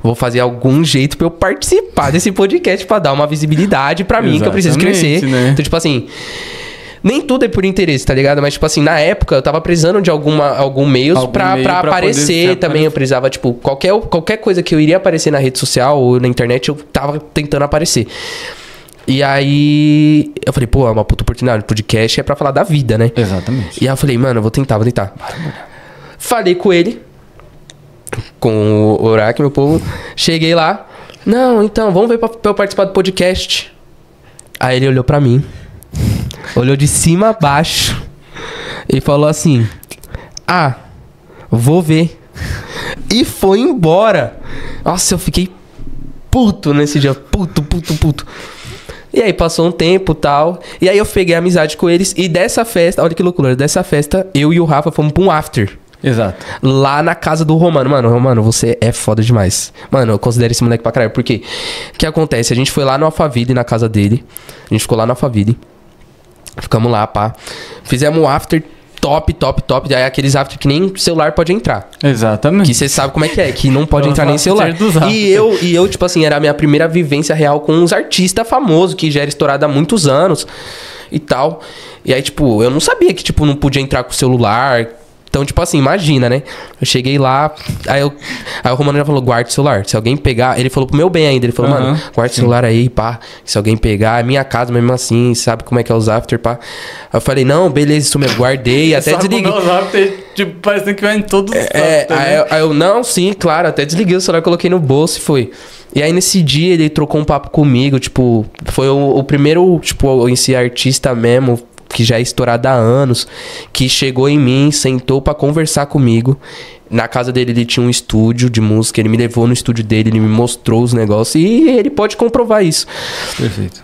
vou fazer algum jeito pra eu participar desse podcast pra dar uma visibilidade pra mim, que eu preciso crescer. Né? Então, tipo assim... Nem tudo é por interesse, tá ligado? Mas, tipo assim, na época eu tava precisando de algum meios pra aparecer também. Eu precisava, tipo, qualquer coisa que eu iria aparecer na rede social ou na internet, eu tava tentando aparecer. E aí eu falei, pô, é uma puta oportunidade. Podcast é pra falar da vida, né? Exatamente. E aí eu falei, mano, eu vou tentar. Falei com ele, com o Orac, meu povo. Cheguei lá. Não, então, vamos ver pra eu participar do podcast. Aí ele olhou pra mim. Olhou de cima a baixo e falou assim: ah, vou ver. E foi embora. Nossa, eu fiquei puto nesse dia. Puto. E aí passou um tempo e tal. E aí eu peguei amizade com eles. E dessa festa, olha que loucura. Dessa festa, eu e o Rafa fomos pra um after. Exato. Lá na casa do Romano. Mano, Romano, você é foda demais. Mano, eu considero esse moleque pra caralho. Por quê? O que acontece? A gente foi lá no Alphaville, na casa dele. A gente ficou lá no Alphaville. Ficamos lá, pá. Fizemos um after top. Daí aqueles after que nem celular pode entrar. Exatamente. Que você sabe como é que é. Que não pode entrar nem celular. E eu, tipo assim, era a minha primeira vivência real com uns artistas famosos. Que já era estourado há muitos anos. E tal. E aí, tipo, eu não sabia que, tipo, não podia entrar com o celular. Então, tipo assim, imagina, né? Eu cheguei lá, aí o Romano já falou, guarda o celular. Se alguém pegar... Ele falou pro meu bem ainda. Ele falou, mano, guarda o celular aí, pá. Se alguém pegar, é minha casa mesmo assim, sabe como é que é os after, pá. Aí eu falei, não, beleza, isso mesmo, guardei, até desliguei. Os after, tipo, parecendo que vai em todos os after, né? Aí eu, não, sim, claro, até desliguei o celular, coloquei no bolso e foi. E aí nesse dia ele trocou um papo comigo, tipo, foi o primeiro, tipo, esse artista mesmo... que já é estourado há anos, que chegou em mim, sentou pra conversar comigo. Na casa dele ele tinha um estúdio de música, ele me levou no estúdio dele, ele me mostrou os negócios e ele pode comprovar isso. Perfeito.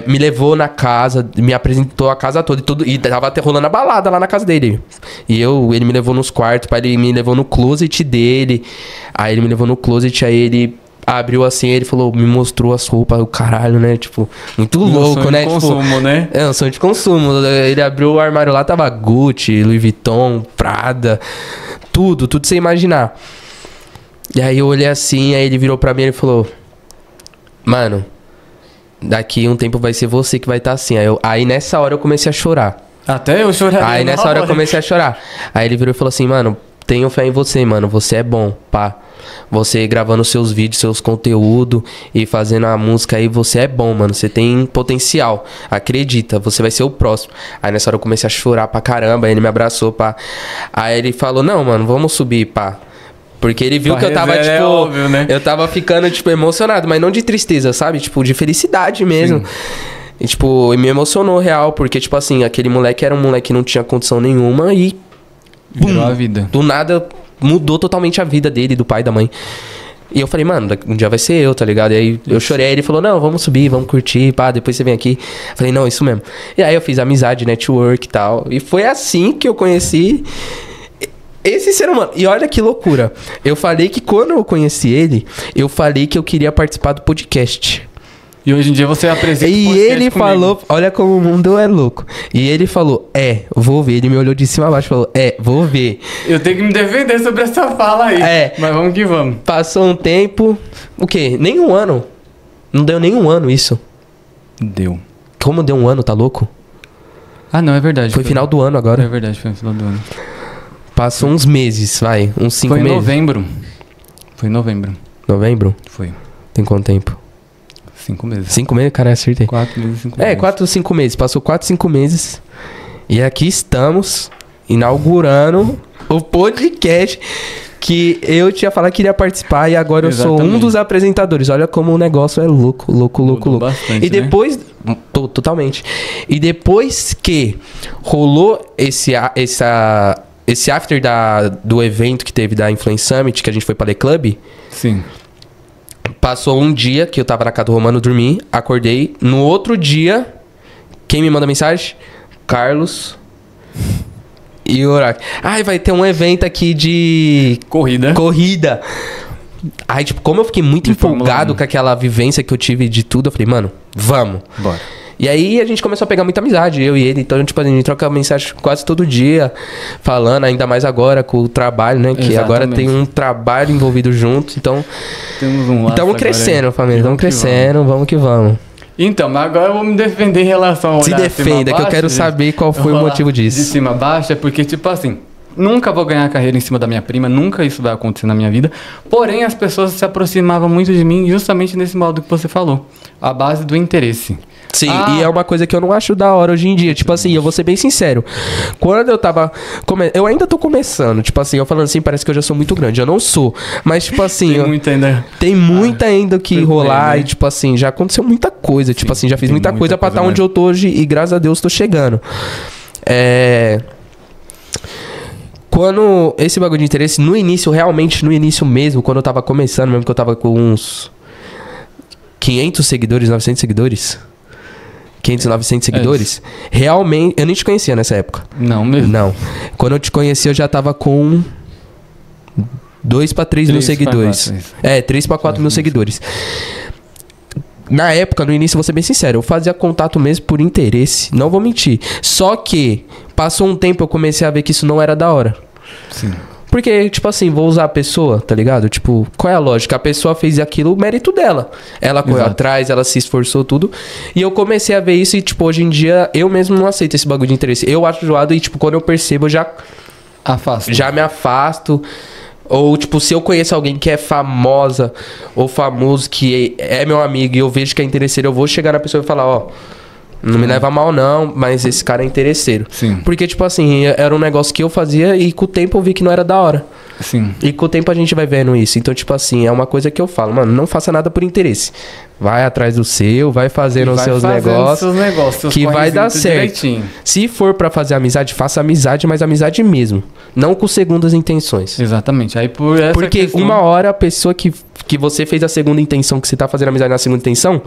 Me levou na casa, me apresentou a casa toda e tava até rolando a balada lá na casa dele. E ele me levou nos quartos, ele me levou no closet dele, aí ele me levou no closet, aí ele... abriu assim, ele falou, me mostrou as roupas, o caralho, né? Tipo, muito louco, né? Sonho de consumo, né? É, um sonho de consumo. Ele abriu o armário lá, tava Gucci, Louis Vuitton, Prada, tudo sem imaginar. E aí eu olhei assim, aí ele virou pra mim e falou, mano, daqui um tempo vai ser você que vai estar assim. Aí nessa hora eu comecei a chorar. Até eu choraria. Aí nessa hora eu comecei a chorar. Aí ele virou e falou assim, mano, tenho fé em você, mano. Você é bom, pá. Você gravando seus vídeos, seus conteúdos e fazendo a música aí, você é bom, mano. Você tem potencial. Acredita, você vai ser o próximo. Aí nessa hora eu comecei a chorar pra caramba. Aí ele me abraçou, pá. Aí ele falou, não, mano, vamos subir, pá. Porque ele viu que eu tava, tipo... óbvio, né? Eu tava ficando, tipo, emocionado. Mas não de tristeza, sabe? Tipo, de felicidade mesmo. Sim. E, tipo, me emocionou real. Porque, tipo assim, aquele moleque era um moleque que não tinha condição nenhuma. E... Virou a vida. Do nada, mudou totalmente a vida dele, do pai e da mãe. E eu falei, mano, um dia vai ser eu, tá ligado? E aí eu chorei. Aí ele falou, não, vamos subir, vamos curtir, pá, depois você vem aqui. Eu falei, não, isso mesmo. E aí eu fiz amizade, network e tal. E foi assim que eu conheci... esse ser humano. E olha que loucura. Eu falei que quando eu conheci ele, eu falei que eu queria participar do podcast. E hoje em dia você apresenta E podcast ele comigo. falou, olha como o mundo é louco. E ele falou, vou ver. Ele me olhou de cima a baixo e falou, vou ver. Eu tenho que me defender sobre essa fala aí. Mas vamos que vamos. Passou um tempo. O quê? Nem um ano. Não deu nem um ano isso. Deu. Como deu um ano, tá louco? Ah, não, é verdade. Foi final do ano agora. É verdade, foi no final do ano. Passou uns meses, vai. Uns 5 Foi em meses. novembro. Foi em novembro. Novembro? Foi. Tem quanto tempo? 5 meses. 5 meses? Cara, acertei. 4 meses, 5 meses. 4 ou 5 meses. Passou 4, 5 meses. E aqui estamos, inaugurando o podcast que eu tinha falado que iria participar. E agora eu sou um dos apresentadores. Olha como o negócio é louco, louco, louco, louco. Bastante, E depois... Né? Totalmente. E depois que rolou esse after do evento que teve da Influence Summit, que a gente foi pra Le Club... Sim. Passou um dia que eu tava na casa do Romano, dormi, acordei. No outro dia, quem me manda mensagem? Carlos e o Orac. Ai, vai ter um evento aqui de... Corrida. Aí, tipo, como eu fiquei muito empolgado com aquela vivência que eu tive de tudo, eu falei, mano, vamos. Bora. E aí a gente começou a pegar muita amizade, eu e ele. Então, tipo, a gente troca mensagem quase todo dia, falando, ainda mais agora com o trabalho, né? Que agora tem um trabalho envolvido junto, então... Temos um laço. Estamos crescendo, família, estamos crescendo, vamos que vamos. Então, mas agora eu vou me defender em relação ao Se defenda, que eu quero saber qual foi o motivo disso. De cima a baixo, é porque, tipo assim... Nunca vou ganhar carreira em cima da minha prima, nunca isso vai acontecer na minha vida. Porém, as pessoas se aproximavam muito de mim justamente nesse modo que você falou. A base do interesse. Sim, e é uma coisa que eu não acho da hora hoje em dia. Tipo assim, eu vou ser bem sincero. Quando eu tava... Eu ainda tô começando. Tipo assim, eu falando assim, parece que eu já sou muito grande. Eu não sou. Mas, tipo assim... Tem muita ainda que rolar. E, tipo assim, já aconteceu muita coisa. Tipo assim, já fiz muita coisa pra estar onde eu tô hoje. E graças a Deus tô chegando. Quando esse bagulho de interesse, no início, realmente, no início mesmo, quando eu tava começando, mesmo que eu tava com uns 500 seguidores, 900 seguidores, 500, 900 seguidores, realmente, eu nem te conhecia nessa época. Não mesmo? Não. Quando eu te conheci, eu já tava com 2 para 3 mil seguidores. 3 para 4 mil seguidores. Na época, no início, vou ser bem sincero, eu fazia contato mesmo por interesse, não vou mentir. Só que, passou um tempo, eu comecei a ver que isso não era da hora. Sim. Porque, tipo assim, vou usar a pessoa, tá ligado? Tipo, qual é a lógica? A pessoa fez aquilo, o mérito dela. Ela correu atrás, ela se esforçou, tudo. E eu comecei a ver isso e, tipo, hoje em dia, eu mesmo não aceito esse bagulho de interesse. Eu acho zoado e, tipo, quando eu percebo, eu já me afasto. Ou, tipo, se eu conheço alguém que é famosa ou famoso, que é meu amigo e eu vejo que é interesseiro, eu vou chegar na pessoa e falar, ó... Não me leva mal não, mas esse cara é interesseiro. Sim. Porque, tipo assim, era um negócio que eu fazia e com o tempo eu vi que não era da hora. Sim. E com o tempo a gente vai vendo isso. Então, tipo assim, é uma coisa que eu falo, mano, não faça nada por interesse. Vai atrás do seu, vai fazendo os seus negócios, que vai dar certo. Direitinho. Se for pra fazer amizade, faça amizade, mas amizade mesmo. Não com segundas intenções. Exatamente. Aí por essa Porque questão... uma hora a pessoa que você fez a segunda intenção, que você tá fazendo amizade na segunda intenção,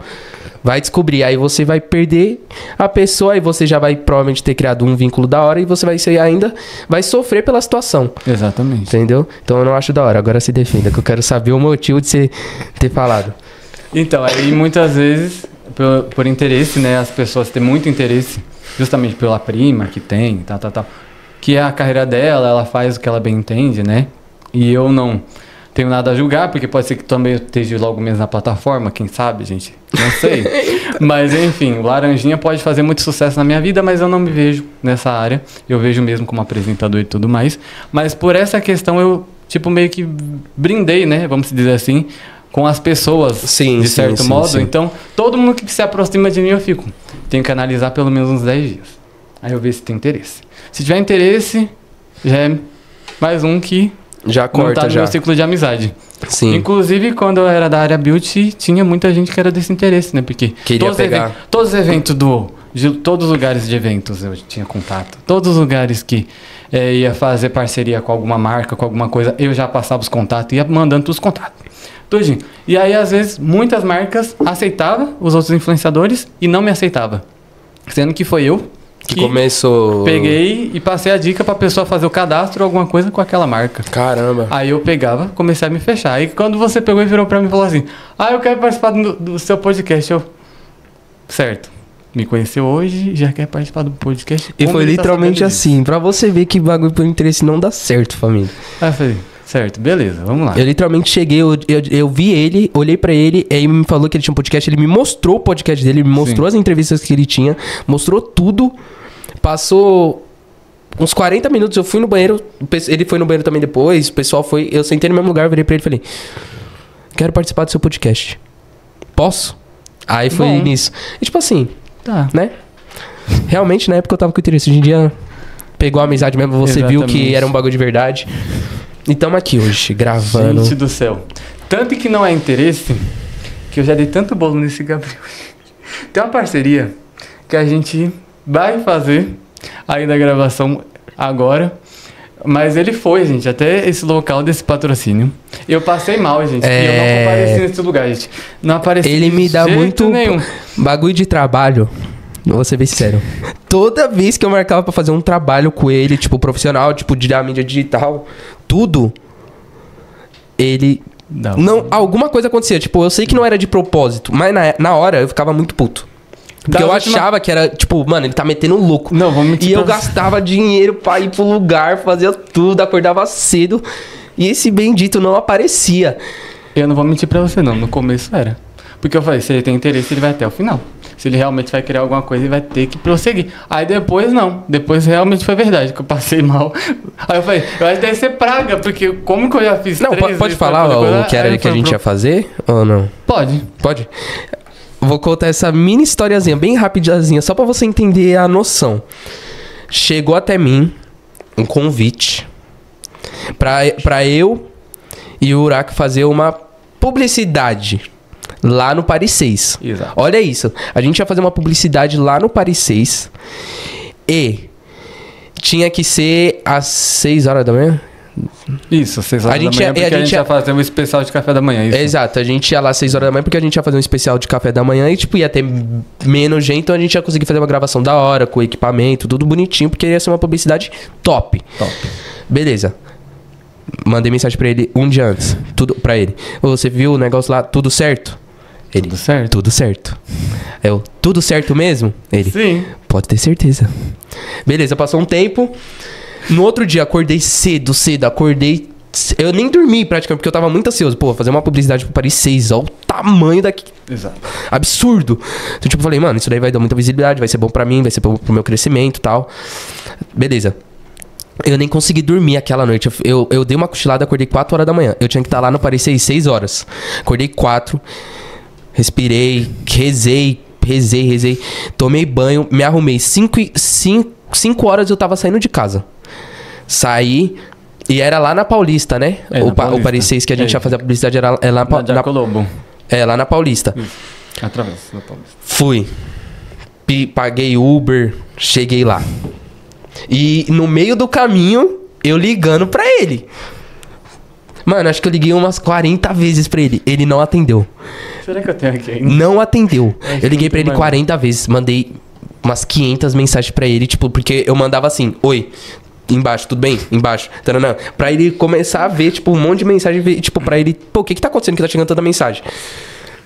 vai descobrir. Aí você vai perder a pessoa, aí você já vai provavelmente ter criado um vínculo da hora e você vai sofrer pela situação. Exatamente. Entendeu? Então eu não acho da hora. Agora se defenda, que eu quero saber o motivo de você ter falado. Então, aí muitas vezes, por interesse, né? As pessoas têm muito interesse, justamente pela prima que tem, tal. Que é a carreira dela, ela faz o que ela bem entende, né? E eu não tenho nada a julgar, porque pode ser que também eu esteja logo menos na plataforma, quem sabe, gente? Não sei. Mas, enfim, o Laranjinha pode fazer muito sucesso na minha vida, mas eu não me vejo nessa área. Eu vejo mesmo como apresentador e tudo mais. Mas por essa questão eu, tipo, meio que brindei, né? Vamos dizer assim, com as pessoas, de certo modo. Sim. Então, todo mundo que se aproxima de mim, eu fico. Tenho que analisar pelo menos uns 10 dias. Aí eu vejo se tem interesse. Se tiver interesse, já é mais um que já corta, não tá no meu ciclo de amizade. Sim. Inclusive, quando eu era da área beauty, tinha muita gente que era desse interesse, né? Porque queria pegar. Todos os eventos de todos os lugares de eventos eu tinha contato. Todos os lugares que ia fazer parceria com alguma marca, com alguma coisa, eu já passava os contatos, ia mandando os contatos. Tudinho. E aí, às vezes, muitas marcas aceitavam os outros influenciadores e não me aceitavam. Sendo que foi eu que começou. Peguei e passei a dica pra pessoa fazer o cadastro ou alguma coisa com aquela marca. Caramba. Aí eu pegava, comecei a me fechar. Aí quando você pegou e virou pra mim e falou assim: eu quero participar do seu podcast. Certo. Me conheceu hoje, já quer participar do podcast. E foi literalmente assim, pra você ver que bagulho por interesse não dá certo, família. Aí eu falei, certo, beleza, vamos lá. Eu literalmente cheguei, eu vi ele, olhei pra ele, aí ele me falou que ele tinha um podcast, ele me mostrou o podcast dele, me mostrou as entrevistas que ele tinha, mostrou tudo. Passou uns 40 minutos, eu fui no banheiro, ele foi no banheiro também depois, o pessoal foi, eu sentei no mesmo lugar, virei pra ele e falei, quero participar do seu podcast. Posso? Aí foi nisso. E tipo assim, né? Realmente na época eu tava com interesse, hoje em dia pegou a amizade mesmo, você viu que era um bagulho de verdade. E tamo aqui hoje, gravando. Gente do céu. Tanto que não é interesse, que eu já dei tanto bolo nesse Gabriel. Tem uma parceria que a gente vai fazer aí da gravação agora. Mas ele foi, gente, até esse local desse patrocínio. Eu passei mal, gente. E eu não compareci nesse lugar, gente. Não apareci. Ele me dá muito nenhum bagulho de trabalho. Vou ser bem sincero. Toda vez que eu marcava pra fazer um trabalho com ele, tipo, profissional, tipo, de mídia digital, tudo, ele... Não, alguma coisa acontecia. Tipo, eu sei que não era de propósito, mas na hora eu ficava muito puto. Porque eu achava que era, tipo, mano, ele tá metendo louco. Não, vamos mentir. E eu gastava dinheiro pra ir pro lugar, fazia tudo, acordava cedo. E esse bendito não aparecia. Eu não vou mentir pra você, não. No começo era. Porque eu falei, se ele tem interesse, ele vai até o final. Se ele realmente vai criar alguma coisa, ele vai ter que prosseguir. Aí depois, não. Depois realmente foi verdade, que eu passei mal. Aí eu falei, eu acho que deve ser praga, porque como que eu já fiz não, pode falar o que era que a gente ia fazer? Ou não? Pode. Pode? Vou contar essa mini historiazinha, bem rapidinha, só pra você entender a noção. Chegou até mim um convite pra eu e o Urac fazer uma publicidade lá no Paris 6. Exato. Olha isso. A gente ia fazer uma publicidade lá no Paris 6 e tinha que ser às 6 horas da manhã. Isso, 6 horas da manhã, porque a gente ia fazer um especial de café da manhã. Isso. Exato, a gente ia lá às 6 horas da manhã porque a gente ia fazer um especial de café da manhã e, tipo, ia ter menos gente, então a gente ia conseguir fazer uma gravação da hora, com equipamento, tudo bonitinho, porque ia ser uma publicidade top. Beleza. Mandei mensagem pra ele um dia antes, tudo pra ele. Você viu o negócio lá, tudo certo? Ele, tudo certo? Tudo certo. Tudo certo mesmo? Ele, sim. Pode ter certeza. Beleza, passou um tempo. No outro dia, acordei cedo, acordei... Eu nem dormi praticamente, porque eu tava muito ansioso. Pô, fazer uma publicidade pro Paris 6, ó, o tamanho daqui. Exato. Absurdo. Então, tipo, eu falei, mano, isso daí vai dar muita visibilidade, vai ser bom pra mim, vai ser bom pro meu crescimento e tal. Beleza. Eu nem consegui dormir aquela noite. Eu dei uma cochilada, acordei 4 horas da manhã. Eu tinha que estar lá no Paris 6 horas. Acordei 4, respirei, rezei. Tomei banho, me arrumei. 5 horas eu tava saindo de casa. Saí e era lá na Paulista, né? O Paris 6 que a gente ia fazer a publicidade era lá na Colombo. Lá na Paulista. Através da Paulista. Fui. Paguei Uber, cheguei lá. E no meio do caminho, eu ligando pra ele. Mano, acho que eu liguei umas 40 vezes pra ele. Ele não atendeu. Será que eu tenho aqui ainda? Não atendeu. Eu liguei pra ele 40 vezes. Mandei umas 500 mensagens pra ele, tipo, porque eu mandava assim, oi, embaixo, tudo bem? Embaixo. Taranã. Pra ele começar a ver, tipo, um monte de mensagem, tipo, pra ele, pô, o que tá acontecendo que tá chegando tanta mensagem?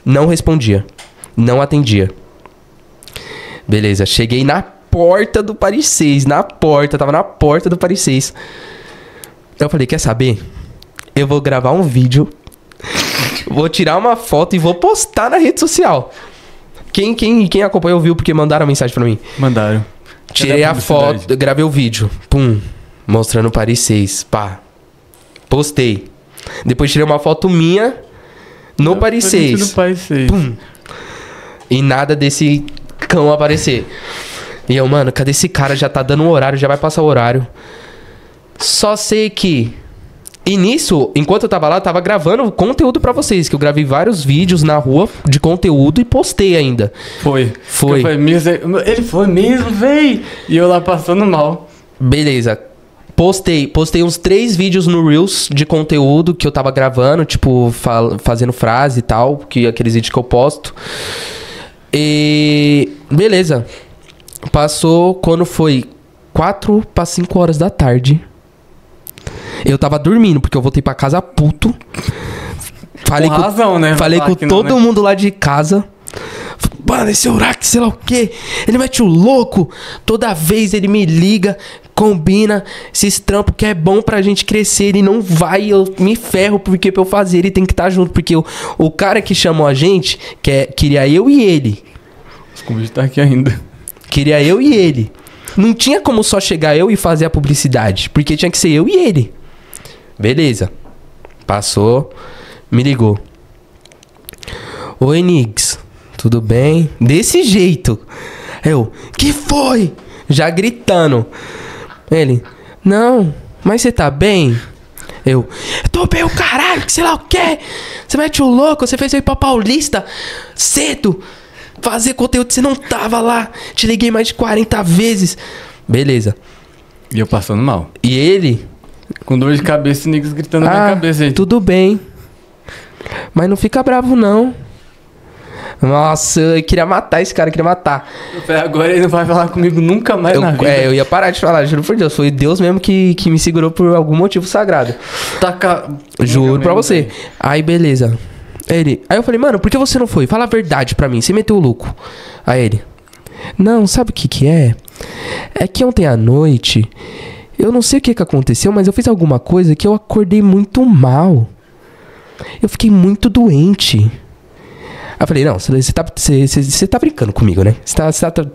Não respondia. Não atendia. Beleza, cheguei na porta do Paris 6, tava na porta do Paris 6. Eu falei, quer saber? eu vou gravar um vídeo, vou tirar uma foto e vou postar na rede social. Quem acompanhou viu porque mandaram mensagem pra mim. Mandaram. Tirei a foto, gravei o vídeo. Pum. Mostrando o Paris 6. Pá. Postei. Depois tirei uma foto minha no Paris 6. No Paris 6. Pum. E nada desse cão aparecer. E eu, mano, cadê esse cara? Já tá dando o horário, já vai passar o horário. Só sei que... E nisso, enquanto eu tava lá, eu tava gravando conteúdo pra vocês. Que eu gravei vários vídeos na rua de conteúdo e postei ainda. Foi. Foi. Ele foi mesmo, véi. E eu lá passando mal. Beleza. Postei uns 3 vídeos no Reels de conteúdo que eu tava gravando, tipo, fazendo frase e tal, que aqueles vídeos que eu posto. E... Beleza. Passou quando foi 4 para 5 horas da tarde. Eu tava dormindo, porque eu voltei pra casa puto. Falei com razão, né? Falei com todo mundo lá de casa. Mano, esse Uraque, sei lá o quê. Ele mete o louco. Toda vez ele me liga, combina esses trampos que é bom pra gente crescer. Ele não vai, eu me ferro porque pra eu fazer ele tem que estar junto. Porque o cara que chamou a gente, queria eu e ele. Os convites tá aqui ainda. Queria eu e ele. Não tinha como só chegar eu e fazer a publicidade. Porque tinha que ser eu e ele. Beleza. Passou. Me ligou. Oi, Niggs. Tudo bem? Desse jeito. Eu, que foi? Já gritando. Ele, não, mas você tá bem? Eu tô bem o caralho, que sei lá o quê. Você mete o louco, você fez eu ir pra Paulista cedo. Fazer conteúdo, você não tava lá. Te liguei mais de 40 vezes. Beleza. E eu passando mal. E ele... Com dor de cabeça e niggas gritando na minha cabeça, gente. Tudo bem. Mas não fica bravo, não. Nossa, eu queria matar esse cara, queria matar. Agora ele não vai falar comigo nunca mais na vida. Eu ia parar de falar, juro por Deus. Foi Deus mesmo que me segurou por algum motivo sagrado. Juro pra você. Aí, beleza. Aí eu falei, mano, por que você não foi? Fala a verdade pra mim, você meteu o louco. Aí ele, não, sabe o que é? É que ontem à noite, eu não sei o que aconteceu, mas eu fiz alguma coisa que eu acordei muito mal. Eu fiquei muito doente. Aí eu falei, não, você tá brincando comigo, né? Você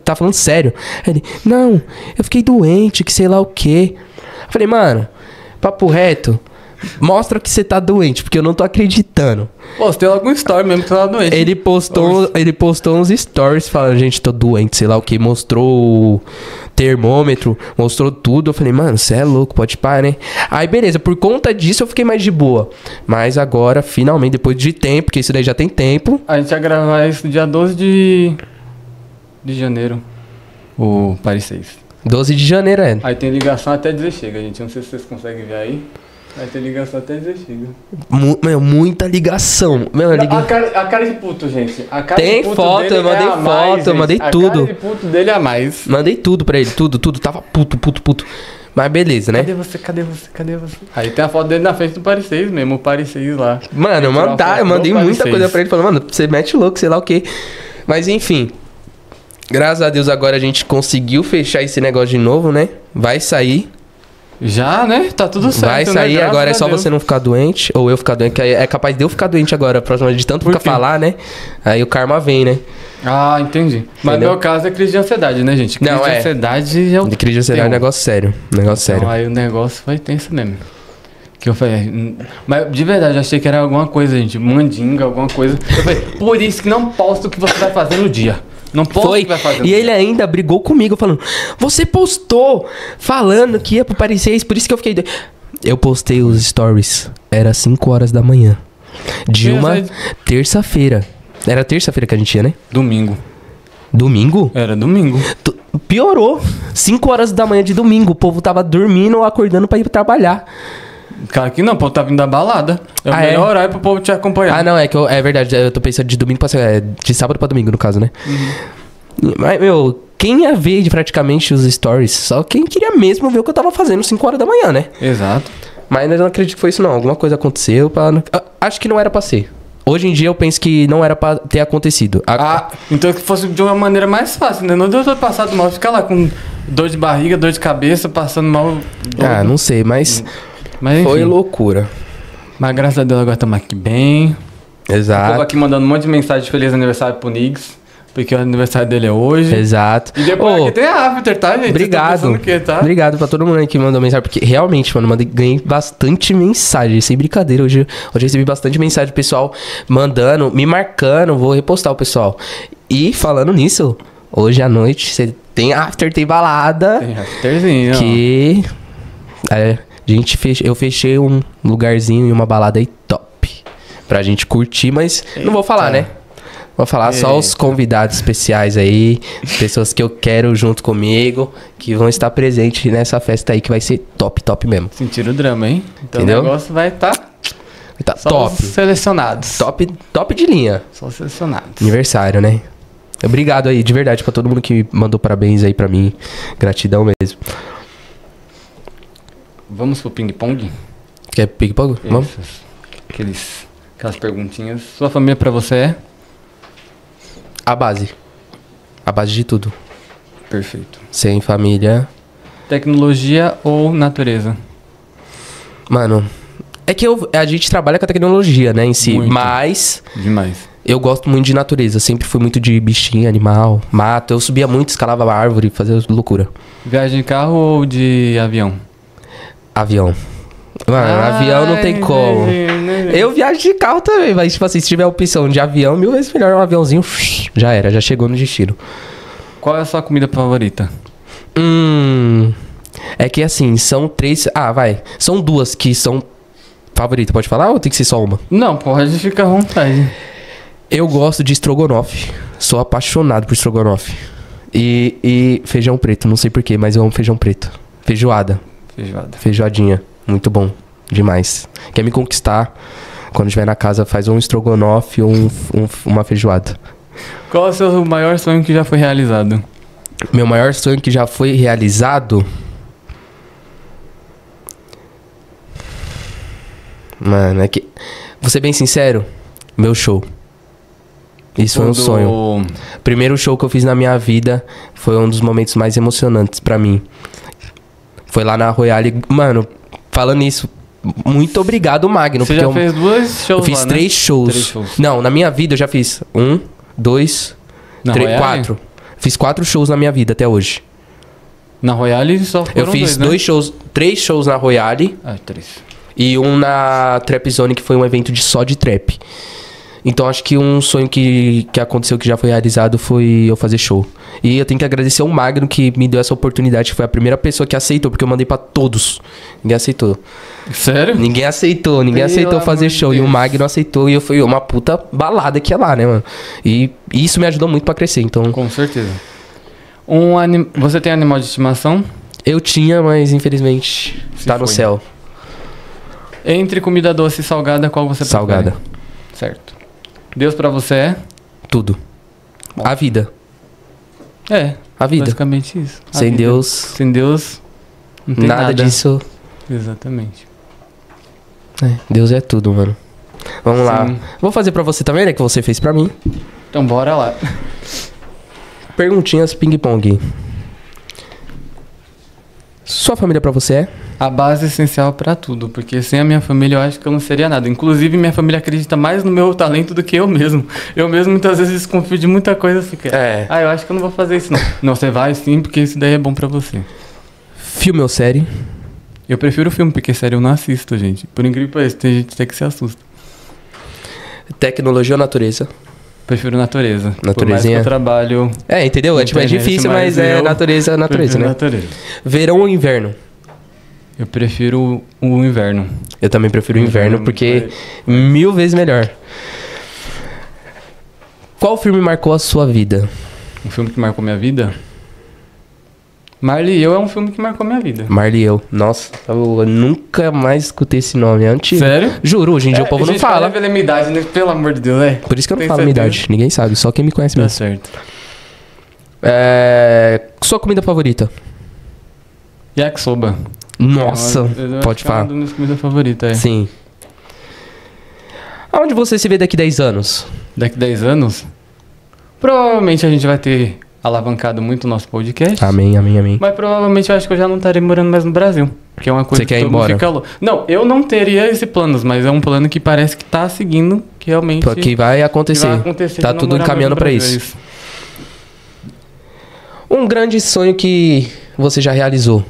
tá falando sério. Aí ele, não, eu fiquei doente, que sei lá o quê. Eu falei, mano, papo reto, mostra que você tá doente, porque eu não tô acreditando. Postei logo um story mesmo que você tava doente. Ele postou uns stories falando, gente, tô doente, sei lá o que. Mostrou o termômetro, mostrou tudo. Eu falei, mano, você é louco, pode parar, né? Aí, beleza, por conta disso eu fiquei mais de boa. Mas agora, finalmente, depois de tempo, porque isso daí já tem tempo. A gente ia gravar isso dia 12 de janeiro. O Paris 6. 12 de janeiro, é. Aí tem ligação até dizer chega, gente. Não sei se vocês conseguem ver aí. Aí tem ligação até dizer chega. Meu, muita ligação. Meu, a cara de puto, gente. A cara tem de puto foto, dele eu mandei foto, mais, eu mandei tudo. A cara de puto dele é a mais. Mandei tudo pra ele, tudo. Tava puto. Mas beleza, né? Cadê você? Aí tem a foto dele na frente do Paris 6 mesmo, o Paris 6 lá. Mano, eu mandei muita coisa pra ele. Falei, mano, você mete louco, sei lá o quê. Mas enfim. Graças a Deus agora a gente conseguiu fechar esse negócio de novo, né? Vai sair. Já, né? Tá tudo certo. Vai sair, né? agora é só você não ficar doente. Ou eu ficar doente, que é capaz de eu ficar doente agora, próximo de tanto ficar falar, né? Aí o karma vem, né? Ah, entendi. Mas no meu caso é crise de ansiedade, né, gente? Crise de ansiedade é o... De crise de ansiedade é um negócio sério. Então, aí o negócio foi tenso mesmo. Que eu falei... Mas de verdade, eu achei que era alguma coisa, gente. Mandinga, alguma coisa. Eu falei, por isso que não posto o que você vai fazer no dia. Não posto o que vai fazer no dia. E ele ainda brigou comigo, falando... Você postou falando que ia pro Paris 6, por isso que eu fiquei... Eu postei os stories. Era 5 horas da manhã. De uma terça-feira. Era terça-feira que a gente ia, né? Domingo. Domingo? Era domingo. Piorou. 5 horas da manhã de domingo. O povo tava dormindo ou acordando pra ir trabalhar. Cara, que não, o povo tá vindo da balada. É o melhor horário pro povo te acompanhar. Ah, não, é verdade. Eu tô pensando de domingo pra... de sábado pra domingo, no caso, né? Uhum. Mas, meu... Quem ia ver praticamente os stories? Só quem queria mesmo ver o que eu tava fazendo 5 horas da manhã, né? Exato. Mas eu não acredito que foi isso, não. Alguma coisa aconteceu pra... Acho que não era pra ser. Hoje em dia eu penso que não era pra ter acontecido. Então que fosse de uma maneira mais fácil, né? Não deu todo passado mal. Ficar lá com dor de barriga, dor de cabeça, passando mal... Não sei, mas foi loucura. Mas graças a Deus agora estamos aqui bem. O Exato. povo aqui mandando um monte de mensagem de feliz aniversário pro Niggs. Porque o aniversário dele é hoje. Exato. E depois aqui tem a after, tá, gente? Obrigado. Que, tá? Obrigado pra todo mundo aí que mandou mensagem. Porque realmente, mano, ganhei bastante mensagem. Sem brincadeira. Hoje eu recebi bastante mensagem do pessoal mandando, me marcando. Vou repostar o pessoal. E falando nisso, hoje à noite você tem after, tem balada. Tem afterzinho. Que. Eu fechei um lugarzinho e uma balada aí top. Pra gente curtir, mas não vou falar, né? Vou falar só os convidados especiais aí, pessoas que eu quero junto comigo, que vão estar presentes nessa festa aí, que vai ser top mesmo. Sentiram o drama, hein? Então entendeu? O negócio vai estar Tá top. Selecionados. Top de linha. Só selecionados. Aniversário, né? Obrigado aí, de verdade, pra todo mundo que mandou parabéns aí pra mim. Gratidão mesmo. Vamos pro ping-pong? Quer ping-pong? Vamos? Aquelas perguntinhas. Sua família pra você é? A base de tudo. Perfeito. Sem família... Tecnologia ou natureza? Mano, é que a gente trabalha com a tecnologia, né, em si. Muito. Mas Demais. eu gosto muito de natureza. Sempre fui muito de bichinho, animal, mato. Eu subia muito, escalava árvore, fazia loucura. Viagem de carro ou de avião? Avião. Mano, avião não tem como. Eu viajo de carro também, mas tipo assim, se tiver a opção de avião, 1000 vezes melhor um aviãozinho. Já era, já chegou no destino. Qual é a sua comida favorita? É que assim, são 3... São 2 que são favoritas. Pode falar ou tem que ser só uma? Não, pode ficar à vontade. Eu gosto de estrogonofe. Sou apaixonado por estrogonofe. E feijão preto, não sei porquê, mas eu amo feijão preto. Feijoada. Feijoadinha. Muito bom. Demais. Quer me conquistar? Quando estiver na casa, faz um estrogonofe ou uma feijoada. Qual é o seu maior sonho que já foi realizado? Meu maior sonho que já foi realizado... Mano, é que... Vou ser bem sincero. Meu show. Isso foi um sonho. Primeiro show que eu fiz na minha vida foi um dos momentos mais emocionantes pra mim. Foi lá na Royale. Mano, falando isso, muito obrigado, Magno. Você já fez 2 shows eu fiz lá, 3 né? shows. 3 shows. Não, na minha vida eu já fiz 1, 2, 3, 4. Fiz 4 shows na minha vida até hoje. Na Royale só foram eu fiz 2 shows, 3 shows na Royale. 3. E um na Trap Zone, que foi um evento só de trap. Então acho que um sonho que aconteceu, que já foi realizado, foi eu fazer show. E eu tenho que agradecer ao Magno que me deu essa oportunidade, que foi a primeira pessoa que aceitou, porque eu mandei pra todos. Ninguém aceitou. Sério? Ninguém aceitou fazer show. E o Magno aceitou e eu fui uma puta balada que é lá, né, mano? E isso me ajudou muito pra crescer, então... Com certeza. Você tem animal de estimação? Eu tinha, mas infelizmente tá no céu. Entre comida doce e salgada, qual você prefere? Salgada. Certo. Deus pra você é? Tudo. Bom. A vida. A vida. Basicamente isso. Sem Deus... Sem Deus, não tem nada disso. Exatamente. Deus é tudo, mano. Vamos lá. Vou fazer pra você também, né? Que você fez pra mim. Então bora lá. Perguntinhas ping-pong. Sua família pra você é? A base essencial pra tudo, porque sem a minha família eu acho que eu não seria nada. Inclusive, minha família acredita mais no meu talento do que eu mesmo. Eu mesmo muitas vezes desconfio de muita coisa assim. Eu acho que eu não vou fazer isso não. Não, você vai sim, porque isso daí é bom pra você. Filme ou série? Eu prefiro filme, porque série eu não assisto, gente. Por incrível que pareça, tem gente até que se assusta. Tecnologia ou natureza? Prefiro natureza. Naturezinha? Por mais que eu trabalho... entendeu? É difícil, mas é natureza, né? Natureza. Verão ou inverno? Eu prefiro o inverno. Eu também prefiro o inverno, porque 1000 vezes melhor. Qual filme marcou a sua vida? Um filme que marcou minha vida? Marley e Eu é um filme que marcou minha vida. Marley e Eu. Nossa, eu nunca mais escutei esse nome. É antigo. Sério? Juro, hoje em dia o povo não fala. Pela minha idade, né? Pelo amor de Deus, né? Por isso que eu não falo minha idade. Ninguém sabe, só quem me conhece mesmo. Tá certo. Sua comida favorita? Yakisoba. Nossa, pode falar. É uma das minhas comidas favoritas, Sim. Aonde você se vê daqui 10 anos? Daqui 10 anos? Provavelmente a gente vai ter alavancado muito o nosso podcast. Amém. Mas provavelmente eu acho que eu já não estarei morando mais no Brasil. Que é uma coisa Você quer que ir todo mundo embora? fica louco. Não, eu não teria esse plano, mas é um plano que parece que tá seguindo, que realmente... Que vai acontecer. Tá de tudo namorar encaminhando mesmo pra no isso. Brasil, Um grande sonho que você já realizou.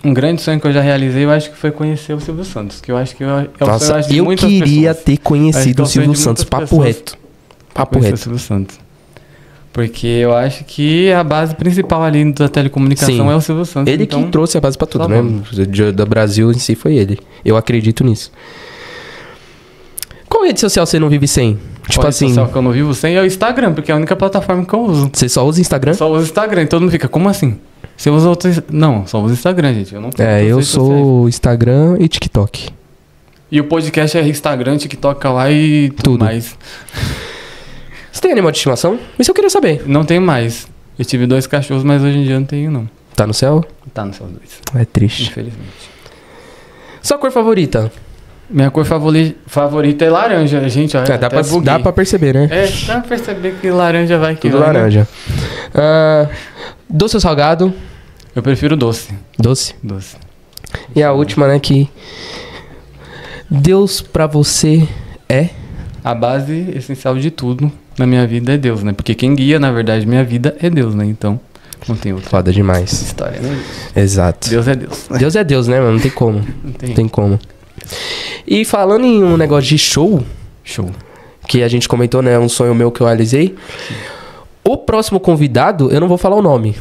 Um grande sonho que eu já realizei, eu acho que foi conhecer o Silvio Santos. Que eu acho que é o Nossa, sonho, de eu muitas queria pessoas. ter Acho que conhecido é o o sonho Silvio de Santos. muitas Papo pessoas. reto. Papo Conhecer o reto. Silvio Santos. Porque eu acho que a base principal ali da telecomunicação Sim. é o Silvio Santos. Ele então, que trouxe a base pra tudo, só né? vamos. Do Brasil em si foi ele. Eu acredito nisso. Qual rede social você não vive sem? Tipo Qual rede assim, social que eu não vivo sem é o Instagram, porque é a única plataforma que eu uso. você só usa Instagram? Eu só uso Instagram, e todo mundo fica, como assim? Você usa outro... Não, só uso Instagram, gente. Eu não tenho outras Eu redes sociais. sou Instagram e TikTok. E o podcast é Instagram, TikTok lá e tudo Tudo. mais. Você tem animal de estimação? Isso eu queria saber. Não tenho mais. Eu tive 2 cachorros, mas hoje em dia não tenho, não. Tá no céu? Tá nos seus 2. É triste. Infelizmente. Sua cor favorita? Minha cor favorita é laranja, gente. Olha, Dá pra perceber, né? É, dá pra perceber que laranja vai que Tudo vai, né? laranja. Doce ou salgado? Eu prefiro doce. Doce. Doce. E a última, né, que... Deus pra você é... A base essencial de tudo na minha vida é Deus, né? Porque quem guia, na verdade, minha vida é Deus, né? Então, não tem outra Foda demais. história, né? Exato. Deus é Deus. Deus é Deus, né, mano? Não tem como. Não tem. Não tem como. E falando em um negócio de show, Show. que a gente comentou, né? Um sonho meu que eu realizei. O próximo convidado, eu não vou falar o nome,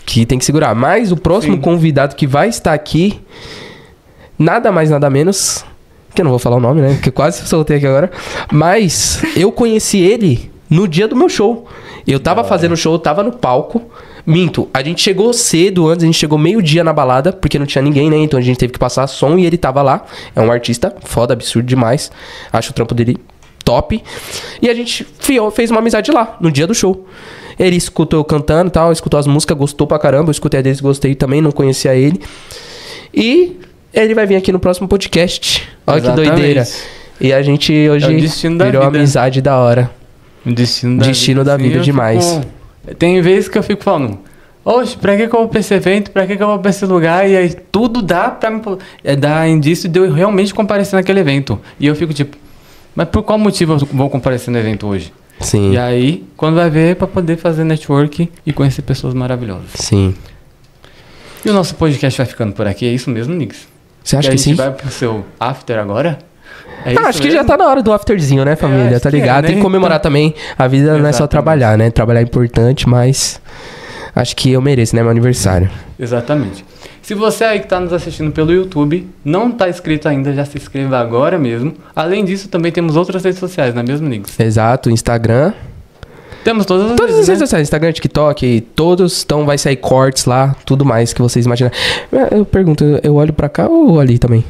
que tem que segurar. Mas o próximo Sim. convidado que vai estar aqui, nada mais, nada menos... Que eu não vou falar o nome, né? Que eu quase soltei aqui agora. Mas eu conheci ele no dia do meu show. Eu tava fazendo show, eu tava no palco. Minto, a gente chegou cedo antes, a gente chegou meio-dia na balada, porque não tinha ninguém, né? Então a gente teve que passar som e ele tava lá. É um artista foda, absurdo demais. Acho o trampo dele top. E a gente fez uma amizade lá, no dia do show. Ele escutou eu cantando e tal, escutou as músicas, gostou pra caramba. Eu escutei a deles, gostei também, não conhecia ele. E ele vai vir aqui no próximo podcast. Olha Exatamente. que doideira. E a gente hoje É o destino da virou vida. amizade da hora. O destino Da vida eu demais. Tem vezes que eu fico falando, oxe, pra que eu vou pra esse evento? Pra que eu vou pra esse lugar? E aí tudo dá pra me dar indício de eu realmente comparecer naquele evento. E eu fico tipo, mas por qual motivo eu vou comparecer no evento hoje? Sim. E aí, quando vai ver, é pra poder fazer network e conhecer pessoas maravilhosas. Sim. E o nosso podcast vai ficando por aqui, é isso mesmo, Nix? Você acha E a que gente sim? vai pro seu after agora? É isso Acho que mesmo? já tá na hora do afterzinho, né, família? acho Tá que é, ligado? né? Tem que comemorar também. A vida não é só Exatamente. trabalhar, né? Trabalhar é importante, mas acho que eu mereço, né? Meu aniversário. Exatamente. Se você aí que está nos assistindo pelo YouTube não está inscrito ainda, já se inscreva agora mesmo. Além disso, também temos outras redes sociais, não é mesmo, Nix? Exato, Instagram. Temos todas as Todas as redes, redes né? sociais, Instagram, TikTok, todos. Então vai sair cortes lá, tudo mais que vocês imaginam. Eu pergunto, eu olho pra cá ou ali também?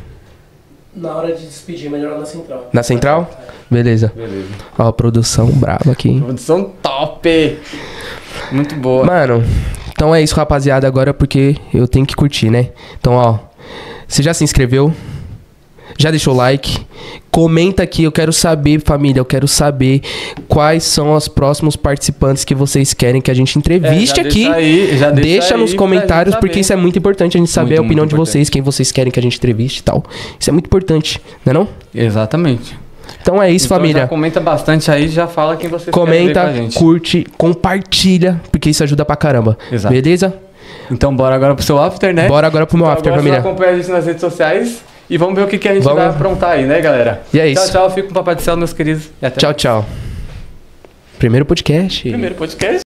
Na hora de despedir, melhor na central. Na central? Beleza. Beleza. Ó, produção braba aqui, hein? Produção top! Muito boa. Mano, então é isso, rapaziada, agora porque eu tenho que curtir, né? Então, ó, você já se inscreveu? Já deixou o like? Comenta aqui, eu quero saber, família, eu quero saber quais são os próximos participantes que vocês querem que a gente entreviste já aqui. deixa aí, já Deixa aí nos pra comentários, gente porque saber. isso é muito importante a gente saber Muito, a opinião muito de vocês, quem vocês querem que a gente entreviste e tal. Isso é muito importante, não é não? Exatamente. Então é isso, Então família. já comenta bastante aí, já fala quem vocês querem ver Comenta, com a gente. curte, compartilha, porque isso ajuda pra caramba. Exato. Beleza? Então bora agora pro seu after, né? Bora agora pro meu Então after, agora família. você acompanha a gente nas redes sociais e vamos ver o que a gente Vamos. vai aprontar aí, né, galera? E é isso. Tchau, tchau. Fico com o Papai do Céu, meus queridos. E até Tchau, tchau. Primeiro podcast. o primeiro podcast.